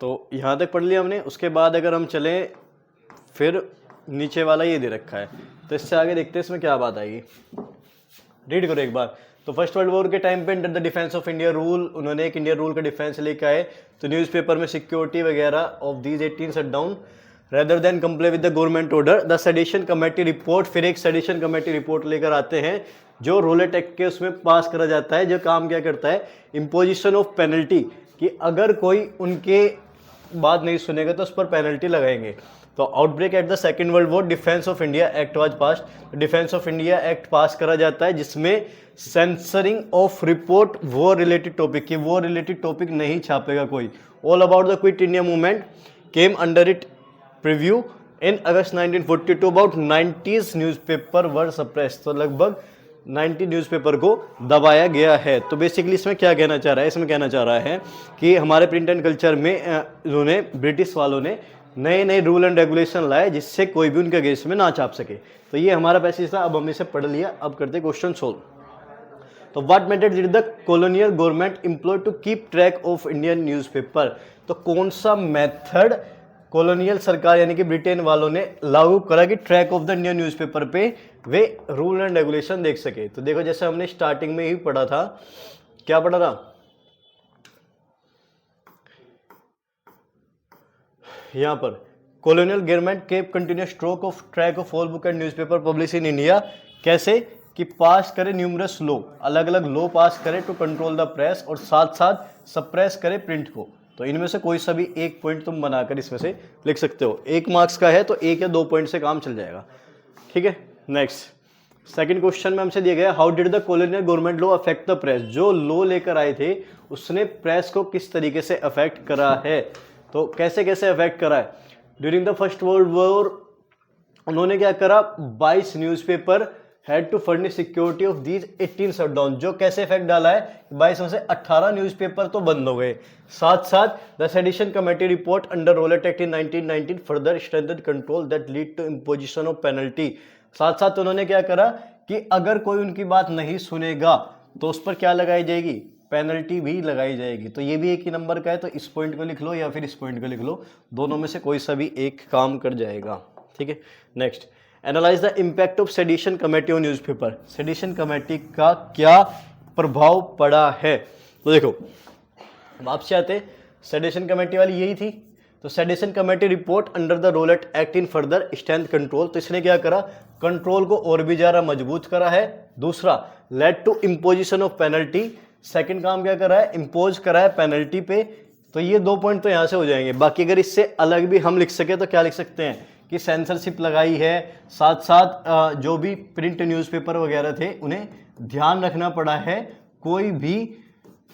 तो यहाँ तक पढ़ लिया हमने, उसके बाद अगर हम चले फिर नीचे वाला ये दे रखा है, तो इससे आगे देखते हैं इसमें क्या बात आएगी। रीड करो एक बार। तो फर्स्ट वर्ल्ड वॉर के टाइम पे under the defence of India rule, उन्होंने एक इंडिया रूल का डिफेंस लेके आए। तो न्यूज़पेपर में सिक्योरिटी वगैरह of these 18 shut down rather than comply with the government order. The sedition committee report, फिर एक सेडिशन कमेटी रिपोर्ट लेकर आते हैं जो रोलेट एक्ट के उसमें पास करा जाता है, जो काम क्या करता है, इम्पोजिशन ऑफ पेनल्टी, कि अगर कोई उनके बात नहीं सुनेगा तो उस पर पेनल्टी लगाएंगे। तो outbreak at the second world war, defence of India act was passed. Defence of India act पास करा जाता है जिसमें censoring of report war related topic की, वॉर रिलेटेड टॉपिक नहीं छापेगा कोई। All about the quit India movement came under it preview in August 1942। About 90 newspaper were suppress, तो लगभग 90 newspaper को दबाया गया है। तो बेसिकली इसमें क्या कहना चाह रहा है, इसमें कहना चाह रहा है कि हमारे प्रिंट एंड कल्चर में उन्होंने ब्रिटिश वालों ने नए नए रूल एंड रेगुलेशन लाए जिससे कोई भी उनके अगेंस्ट में ना छाप सके। तो ये हमारा पैसेज था, अब हमने इसे पढ़ लिया। अब करते क्वेश्चन सोल्व। तो what method did the colonial government employ to keep track of Indian newspaper, तो कौन सा मेथड कॉलोनियल सरकार यानी कि ब्रिटेन वालों ने लागू करा कि track of the Indian newspaper पे वे रूल एंड रेगुलेशन देख सके। तो देखो जैसे हमने स्टार्टिंग में ही पढ़ा था, क्या पढ़ा था, यहां पर colonial government kept continuous stroke of track of all book and newspaper publish in India, कैसे कि पास करे न्यूमरस लॉ, अलग अलग लॉ पास करे टू कंट्रोल द प्रेस और साथ साथ सप्रेस करे प्रिंट को। तो इनमें से कोई सा भी एक पॉइंट तुम बनाकर इसमें से लिख सकते हो, 1 मार्क्स का है तो 1 या 2 पॉइंट से काम चल जाएगा। ठीक है, नेक्स्ट सेकंड क्वेश्चन में हमसे दिया गया how did the colonial government law affect the press, जो लॉ लेकर आए थे उसने प्रेस को किस तरीके से अफेक्ट करा है, तो कैसे कैसे अफेक्ट करा है। During the first world war उन्होंने क्या करा, 22 newspaper had to furnish security of these 18 shutdown, जो कैसे इफेक्ट डाला है 22 में से 18 न्यूज़पेपर तो बंद हो गए। साथ साथ the sedition committee report under Rowlatt act in 1919 further strengthened control that lead to imposition of penalty. साथ साथ उन्होंने क्या करा कि अगर कोई उनकी बात नहीं सुनेगा तो उस पर क्या लगाई जाएगी, पेनल्टी भी लगाई जाएगी। तो ये भी एक ही नंबर का है, तो इस पॉइंट को लिख लो या फिर इस पॉइंट को लिख लो, दोनों में से कोई सा भी एक काम कर जाएगा। ठीक है, next analyse the impact of sedition committee on newspaper, sedition committee का क्या प्रभाव पड़ा है। तो देखो वापस आते, सेडिशन कमेटी वाली यही थी, तो sedition committee report under the Rowlatt act in further strength control, तो इसने क्या करा, कंट्रोल को और भी ज़्यादा मजबूत करा है। दूसरा led to imposition of penalty, second काम क्या करा है, इम्पोज करा है पेनल्टी पे। तो ये 2 पॉइंट तो यहाँ से हो जाएंगे। बाकी अगर इससे अलग भी हम लिख सके तो क्या लिख सकते हैं कि सेंसरशिप लगाई है, साथ साथ जो भी प्रिंट न्यूज़पेपर वगैरह थे उन्हें ध्यान रखना पड़ा है, कोई भी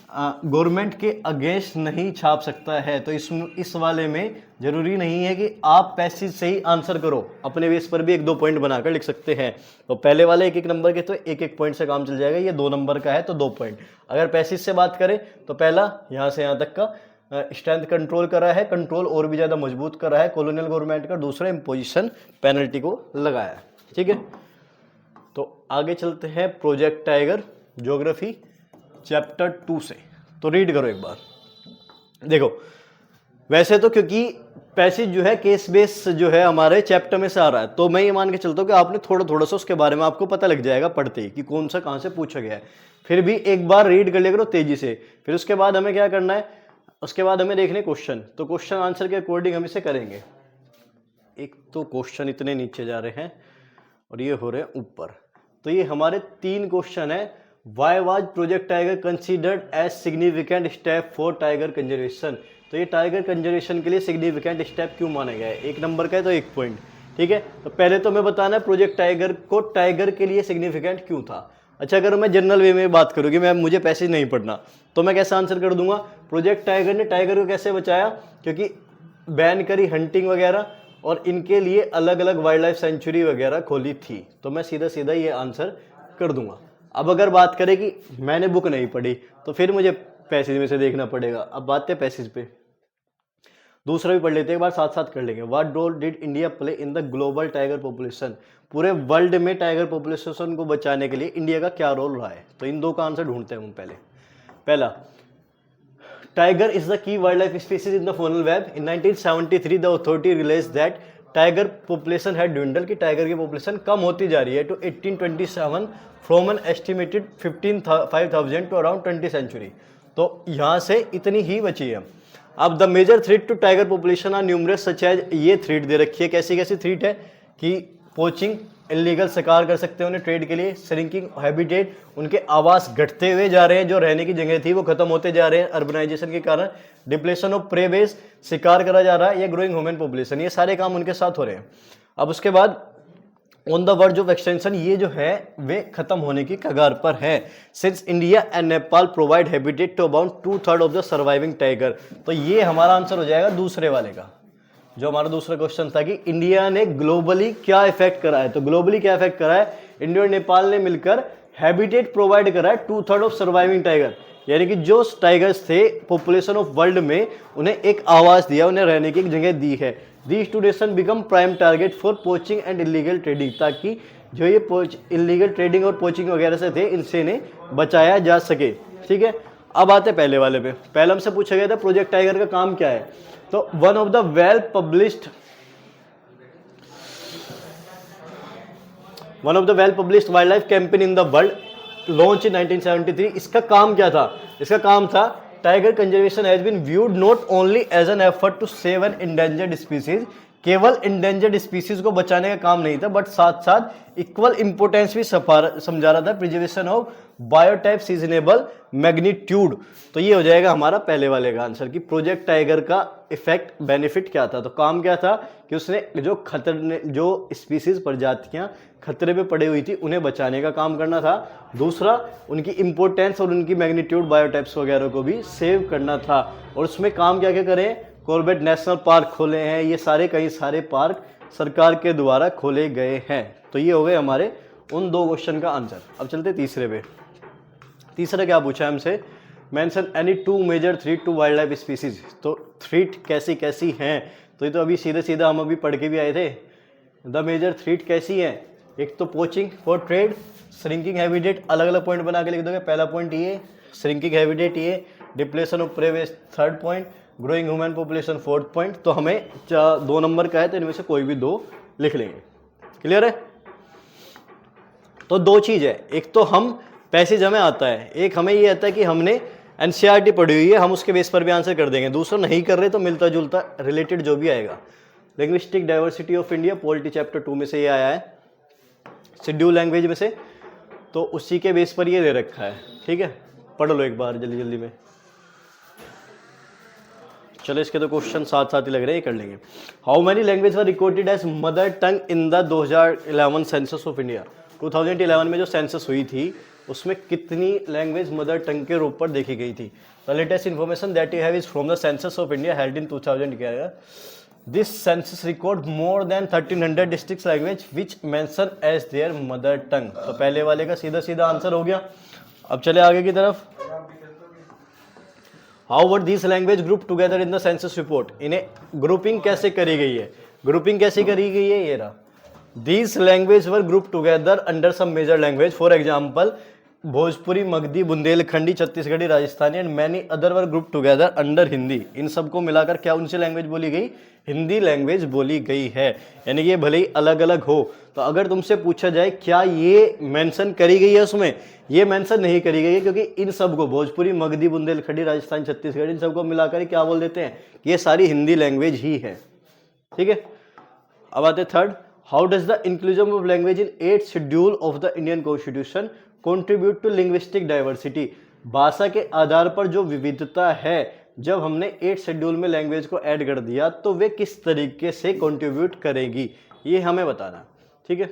गवर्नमेंट के अगेंस्ट नहीं छाप सकता है। तो इस वाले में जरूरी नहीं है कि आप पैसेज से ही आंसर करो, अपने बेस पर भी 1-2 पॉइंट बनाकर लिख सकते हैं। तो पहले वाले 1-1 नंबर के तो 1-1 पॉइंट से काम चल जाएगा, ये 2 नंबर का है तो 2 पॉइंट। अगर पैसेज से बात करें तो पहला यहाँ से यहाँ तक का स्ट्रेंथ कंट्रोल करा है, कंट्रोल और भी ज़्यादा मजबूत करा है कॉलोनियल गवर्नमेंट का। दूसरा इम्पोजिशन पेनल्टी को लगाया है। ठीक है, तो आगे चलते हैं प्रोजेक्ट टाइगर ज्योग्राफी चैप्टर 2 से। तो रीड करो एक बार। देखो वैसे तो क्योंकि पैसेज जो है केस बेस जो है हमारे चैप्टर में से आ रहा है, तो मैं ये मान के चलता हूँ कि आपने थोड़ा सा उसके बारे में आपको पता लग जाएगा पढ़ते ही कि कौन सा कहाँ से पूछा गया है। फिर भी एक बार रीड कर लिया करो तेजी से, फिर उसके बाद हमें क्या करना है, उसके बाद हमें देखने क्वेश्चन, तो क्वेश्चन आंसर के अकॉर्डिंग हम इसे करेंगे। एक तो क्वेश्चन इतने नीचे जा रहे हैं और ये हो रहे हैं ऊपर, तो ये हमारे 3 क्वेश्चन है। Why was project tiger considered as significant step for tiger conservation, तो ये टाइगर कंजर्वेशन के लिए सिग्निफिकेंट स्टेप क्यों माना गया है। 1 नंबर का है तो 1 पॉइंट। ठीक है, तो पहले तो मैं बताना है प्रोजेक्ट टाइगर को टाइगर के लिए सिग्निफिकेंट क्यों था। अच्छा, अगर मैं जनरल वे में बात करूँ कि मैं मुझे पैसेज नहीं पढ़ना, तो मैं कैसे आंसर कर दूंगा, प्रोजेक्ट टाइगर ने टाइगर को कैसे बचाया, क्योंकि बैन करी हंटिंग वगैरह और इनके लिए अलग अलग वाइल्ड लाइफ सेंचुरी वगैरह खोली थी। तो मैं सीधा सीधा ये आंसर कर दूंगा। अब अगर बात करें कि मैंने बुक नहीं पढ़ी तो फिर मुझे पैसेज में से देखना पड़ेगा। अब बात है पैसेज पे, दूसरा भी पढ़ लेते हैं, एक बार साथ साथ कर लेंगे। What role did India play in the global tiger population, पूरे वर्ल्ड में टाइगर पॉपुलेशन को बचाने के लिए इंडिया का क्या रोल रहा है। तो इन 2 का आंसर ढूंढते हैं हम पहला tiger is the key wildlife species in the faunal web. In 1973 the authority realise that tiger population है ड्विंडल, की टाइगर की पॉपुलेशन कम होती जा रही है to 1827 from an estimated 15,000 to around 20 century. तो यहाँ से इतनी ही बची है। अब the major threat to tiger population are numerous such as, ये थ्रेट दे रखी है, कैसी कैसी थ्रेट है कि पोचिंग, इलीगल शिकार कर सकते हैं उन्हें ट्रेड के लिए, श्रिंकिंग हैबिटेट, उनके आवास घटते हुए जा रहे हैं, जो रहने की जगह थी वो खत्म होते जा रहे हैं अर्बनाइजेशन के कारण, डिप्लेशन ऑफ प्रे बेस, शिकार करा जा रहा है, या ग्रोइंग ह्यूमन पॉपुलेशन, ये सारे काम उनके साथ हो रहे हैं। अब उसके बाद on the verge of extension, ये जो है वे खत्म होने की कगार पर है। Since India and Nepal provide habitat to about 2/3 of the surviving tiger, तो ये हमारा आंसर हो जाएगा दूसरे वाले का, जो हमारा दूसरा क्वेश्चन था कि इंडिया ने ग्लोबली क्या इफेक्ट करा है। तो ग्लोबली क्या इफेक्ट करा है, इंडिया और नेपाल ने मिलकर हैबिटेट प्रोवाइड करा है 2/3 ऑफ सर्वाइविंग टाइगर, यानी कि जो टाइगर्स थे पॉपुलेशन ऑफ वर्ल्ड में, उन्हें एक आवास दिया, उन्हें रहने की एक जगह दी है। These two nation become prime target for poaching and illegal trading, ताकि जो ये इलीगल ट्रेडिंग और पोचिंग वगैरह से थे, इनसे इन्हें बचाया जा सके। ठीक है, अब आते पहले वाले पे। पहले हमसे पूछा गया था प्रोजेक्ट टाइगर का काम क्या है, तो one of the well published wildlife campaign in the world, launch in 1973। इसका काम क्या था? इसका काम था tiger conservation has been viewed not only as an effort to save an endangered species, केवल इंडेंजर्ड स्पीसीज को बचाने का काम नहीं था, बट साथ साथ इक्वल इंपोर्टेंस भी समझा रहा था, preservation of biotype seasonable magnitude. तो ये हो जाएगा हमारा पहले वाले का आंसर कि प्रोजेक्ट टाइगर का इफेक्ट बेनिफिट क्या था। तो काम क्या था कि उसने जो स्पीसीज प्रजातियां खतरे में पड़ी हुई थी उन्हें बचाने का काम करना था। दूसरा, उनकी इंपोर्टेंस और उनकी मैग्नीट्यूड बायोटाइप्स वगैरह को भी सेव करना था। और उसमें काम क्या क्या करें? कॉर्बेट नेशनल पार्क खोले हैं, ये कई सारे पार्क सरकार के द्वारा खोले गए हैं। तो ये हो गए हमारे उन दो क्वेश्चन का आंसर। अब चलते तीसरे पे। तीसरा क्या पूछा है हमसे? Mention any two major threat to wildlife species. तो थ्रेट कैसी कैसी हैं? तो ये तो अभी सीधे सीधा हम अभी पढ़ के भी आए थे। द मेजर थ्रेट कैसी है? एक तो poaching for trade, shrinking habitat, अलग अलग पॉइंट बना के लिख दोगे। पहला पॉइंट ये, श्रिंकिंग हैबिटेट ये, depletion of prey west third point, growing human population fourth point. तो हमें 2 नंबर का है, तो इनमें से कोई भी 2 लिख लेंगे। क्लियर है? तो 2 चीज है, एक तो हम पैसेज हमें आता है, एक हमें ये आता है कि हमने एनसीईआरटी पढ़ी हुई है, हम उसके बेस पर भी आंसर कर देंगे। दूसरा नहीं कर रहे तो मिलता जुलता रिलेटेड जो भी आएगा। Linguistic diversity of India, polity chapter 2 में से ये आया है, शेड्यूल लैंग्वेज में से, तो उसी के बेस पर ये दे रखा है। ठीक है, पढ़ लो एक बार जल्दी जल्दी में। चलो इसके तो क्वेश्चन साथ साथ ही लग रहे हैं, ये कर लेंगे। How many language were recorded as mother tongue in the 2011 census of India. 2011 में जो सेंसस हुई थी उसमें कितनी लैंग्वेज मदर टंग के रूप पर देखी गई थी? The latest information that you have is from the census of India held in 2011। This census record more than 1300 district language which mention as their mother tongue. तो पहले वाले का सीधा सीधा आंसर हो गया। अब चले आगे की तरफ। How were this language group together in the census report. इन्हें ग्रुपिंग कैसे करी गई है? ग्रुपिंग कैसे करी गई है? ये रहा, these language were group together under some major language, for example Bhojpuri, Magadhi, Bundelkhandi, Chhattisgarhi, Rajasthani and many other were group together under Hindi. इन सबको मिलाकर क्या उनसे लैंग्वेज बोली गई? हिंदी लैंग्वेज बोली गई है। यानी ये भले ही अलग अलग हो, तो अगर तुमसे पूछा जाए क्या ये मेंशन करी गई है उसमें, ये मेंशन नहीं करी गई है, क्योंकि इन सबको भोजपुरी, मगधी, बुंदेलखंडी, राजस्थानी, छत्तीसगढ़ी, इन सबको मिलाकर क्या बोल देते हैं कि ये सारी हिंदी लैंग्वेज ही है। ठीक है, अब आते third. How does the inclusion of language in 8th schedule of the Indian constitution contribute to linguistic diversity. भाषा के आधार पर जो विविधता है, जब हमने 8th शेड्यूल में लैंग्वेज को ऐड कर दिया तो वे किस तरीके से कंट्रीब्यूट करेगी, ये हमें बताना। ठीक है,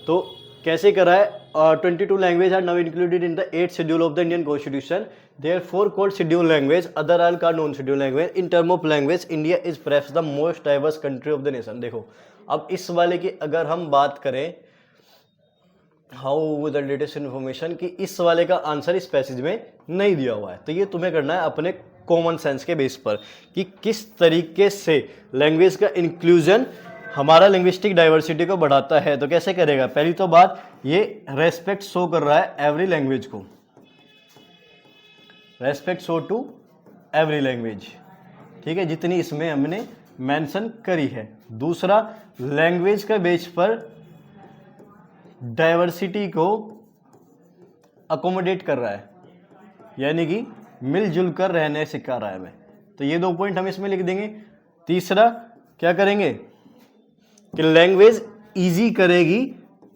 तो कैसे करा है? 22 language are now included in the 8th schedule of the Indian constitution, therefore called schedule language, other are called non schedule language. In term of language India is perhaps the most diverse country of the nation. देखो, अब इस वाले की अगर हम बात करें, how the latest information, कि इस वाले का आंसर इस पैसेज में नहीं दिया हुआ है, तो ये तुम्हें करना है अपने कॉमन सेंस के बेस पर कि किस तरीके से लैंग्वेज का इंक्लूजन हमारा लिंग्विस्टिक डाइवर्सिटी को बढ़ाता है। तो कैसे करेगा? पहली तो बात, ये रेस्पेक्ट शो कर रहा है एवरी लैंग्वेज को, respect show to every language. ठीक है, जितनी इसमें हमने मेंशन करी है। दूसरा, लैंग्वेज का बेस पर डाइवर्सिटी को अकोमोडेट कर रहा है, यानी कि मिलजुल कर रहने सिखा रहा है हमें। तो ये 2 पॉइंट हम इसमें लिख देंगे। तीसरा क्या करेंगे कि लैंग्वेज इजी करेगी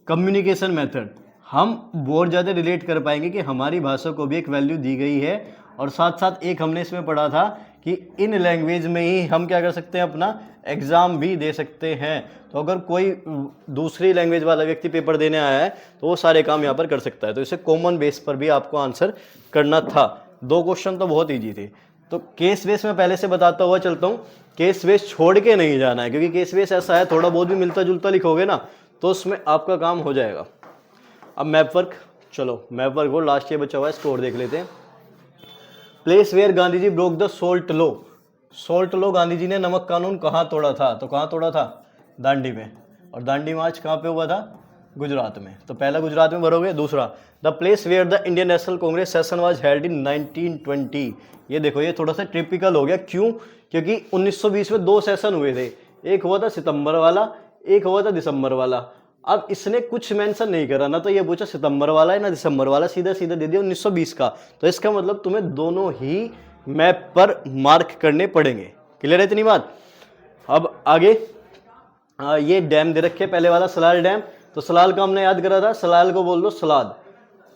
कम्युनिकेशन मेथड। हम बहुत ज़्यादा रिलेट कर पाएंगे कि हमारी भाषा को भी एक वैल्यू दी गई है, और साथ साथ एक हमने इसमें पढ़ा था कि इन लैंग्वेज में ही हम क्या कर सकते हैं, अपना एग्ज़ाम भी दे सकते हैं। तो अगर कोई दूसरी लैंग्वेज वाला व्यक्ति पेपर देने आया है तो वो सारे काम यहाँ पर कर सकता है। तो इसे कॉमन बेस पर भी आपको आंसर करना था। 2 क्वेश्चन तो बहुत ईजी थे। तो केस बेस में पहले से बताता हुआ चलता हूँ, केस बेस छोड़ के नहीं जाना है, क्योंकि केस बेस ऐसा है थोड़ा बहुत भी मिलता जुलता लिखोगे ना तो उसमें आपका काम हो जाएगा। अब मैप वर्क, चलो मैप वर्क को लास्ट ईयर बचा हुआ है, स्कोर देख लेते हैं। Place where Gandhi ji broke the salt law. Salt law, Gandhi ji ने नमक कानून कहाँ तोड़ा था? तो कहाँ तोड़ा था? दांडी में। और दांडी मार्च कहाँ पे हुआ था? गुजरात में। तो पहला गुजरात में भरोगे। दूसरा, the place where the Indian National Congress session was held in 1920। ये देखो, ये थोड़ा सा टिपिकल हो गया। क्यों? क्योंकि 1920 में 2 सेशन हुए थे, एक हुआ था सितंबर वाला, एक हुआ था दिसंबर वाला। अब इसने कुछ मेंशन नहीं करा ना, तो ये पूछा सितंबर वाला है ना दिसंबर वाला, सीधा सीधा दे दिया 1920 का। तो इसका मतलब तुम्हें दोनों ही मैप पर मार्क करने पड़ेंगे। क्लियर है इतनी बात? अब आगे ये डैम दे रखे, पहले वाला सलाल डैम। तो सलाल का हमने याद करा था, सलाल को बोल दो सलाद।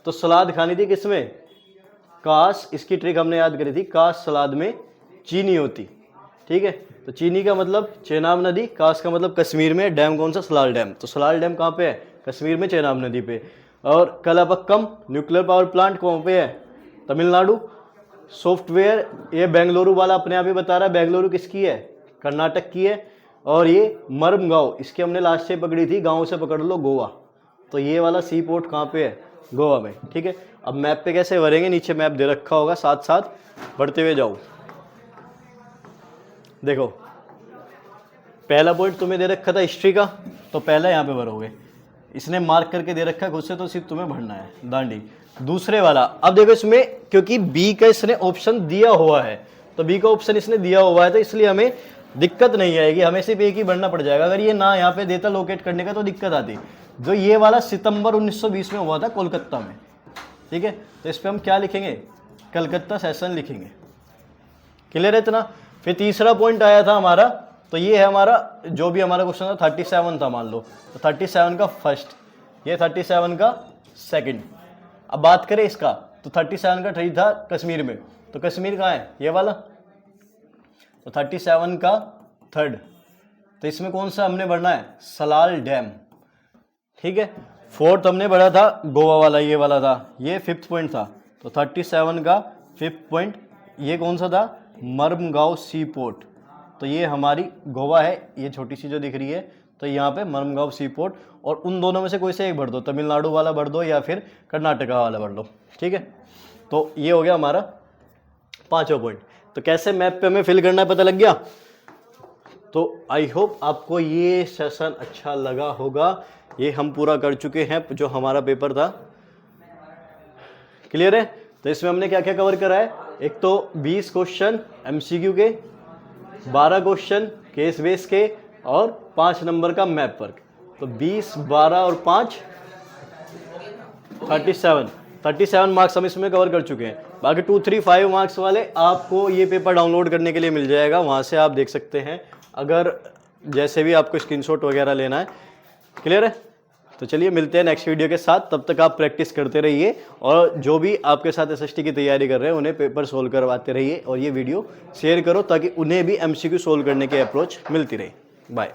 तो सलाद खानी थी किसमें? काश। इसकी ट्रिक हमने याद करी थी, काश सलाद में चीनी होती। ठीक है, तो चीनी का मतलब चेनाब नदी, काश का मतलब कश्मीर में, डैम कौन सा? सलाल डैम। तो सलाल डैम कहाँ पे है? कश्मीर में, चेनाब नदी पे। और कलापक्कम न्यूक्लियर पावर प्लांट कहाँ पे है? तमिलनाडु। सॉफ्टवेयर, ये बेंगलुरु वाला अपने आप ही बता रहा है, बेंगलुरु किसकी है? कर्नाटक की है। और ये मरमगांव, इसकी हमने लास्ट से पकड़ी थी, गांव से पकड़ लो गोवा। तो ये वाला सी पोर्ट कहाँ पे है? गोवा में। ठीक है, अब मैप पे कैसे भरेंगे? नीचे मैप दे रखा होगा, साथ साथ बढ़ते हुए जाओ। देखो, पहला पॉइंट तुम्हें दे रखा था हिस्ट्री का, तो पहला यहाँ पे भरोगे। इसने मार्क करके दे रखा है खुद से, तो सिर्फ तुम्हें भरना है दांडी। दूसरे वाला, अब देखो इसमें क्योंकि बी का इसने ऑप्शन दिया हुआ है, तो बी का ऑप्शन इसने दिया हुआ है, तो इसलिए हमें दिक्कत नहीं आएगी, हमें सिर्फ एक ही भरना पड़ जाएगा। अगर ये ना यहाँ पे देता लोकेट करने का तो दिक्कत आती। जो ये वाला सितंबर 1920 में हुआ था कोलकाता में। ठीक है, तो इस पर हम क्या लिखेंगे? कलकत्ता सेशन लिखेंगे। क्लियर है इतना? फिर तीसरा पॉइंट आया था हमारा, तो ये है हमारा जो भी हमारा क्वेश्चन था 37 था मान लो, तो 37 का फर्स्ट, ये 37 का सेकंड। अब बात करें इसका, तो 37 का ट्री था कश्मीर में, तो कश्मीर कहाँ है? ये वाला। तो 37 का थर्ड, तो इसमें कौन सा हमने भरना है? सलाल डैम। ठीक है, फोर्थ हमने भरा था गोवा वाला, ये वाला था, ये फिफ्थ पॉइंट था। तो 37 का फिफ्थ पॉइंट ये कौन सा था? मरमगांव सी पोर्ट। तो ये हमारी गोवा है, ये छोटी सी जो दिख रही है, तो यहाँ पे मरमगांव सी पोर्ट। और उन दोनों में से कोई से एक भर दो, तमिलनाडु वाला भर दो या फिर कर्नाटका वाला भर दो। ठीक है, तो ये हो गया हमारा 5वां पॉइंट। तो कैसे मैप पे हमें फिल करना है पता लग गया। तो आई होप आपको ये सेशन अच्छा लगा होगा। ये हम पूरा कर चुके हैं जो हमारा पेपर था। क्लियर है? तो इसमें हमने क्या क्या कवर करा है? एक तो 20 क्वेश्चन एमसीक्यू के, 12 क्वेश्चन केस बेस के, और 5 नंबर का मैप वर्क। तो 20, 12 और 5 37 मार्क्स हम इसमें कवर कर चुके हैं। बाकी 2, 3, 5 मार्क्स वाले आपको ये पेपर डाउनलोड करने के लिए मिल जाएगा, वहाँ से आप देख सकते हैं, अगर जैसे भी आपको स्क्रीनशॉट वगैरह लेना है। क्लियर है? तो चलिए मिलते हैं नेक्स्ट वीडियो के साथ, तब तक आप प्रैक्टिस करते रहिए, और जो भी आपके साथ एसएसटी की तैयारी कर रहे हैं उन्हें पेपर सोल्व करवाते रहिए, और ये वीडियो शेयर करो ताकि उन्हें भी एमसीक्यू सोल्व करने की अप्रोच मिलती रहे। बाय।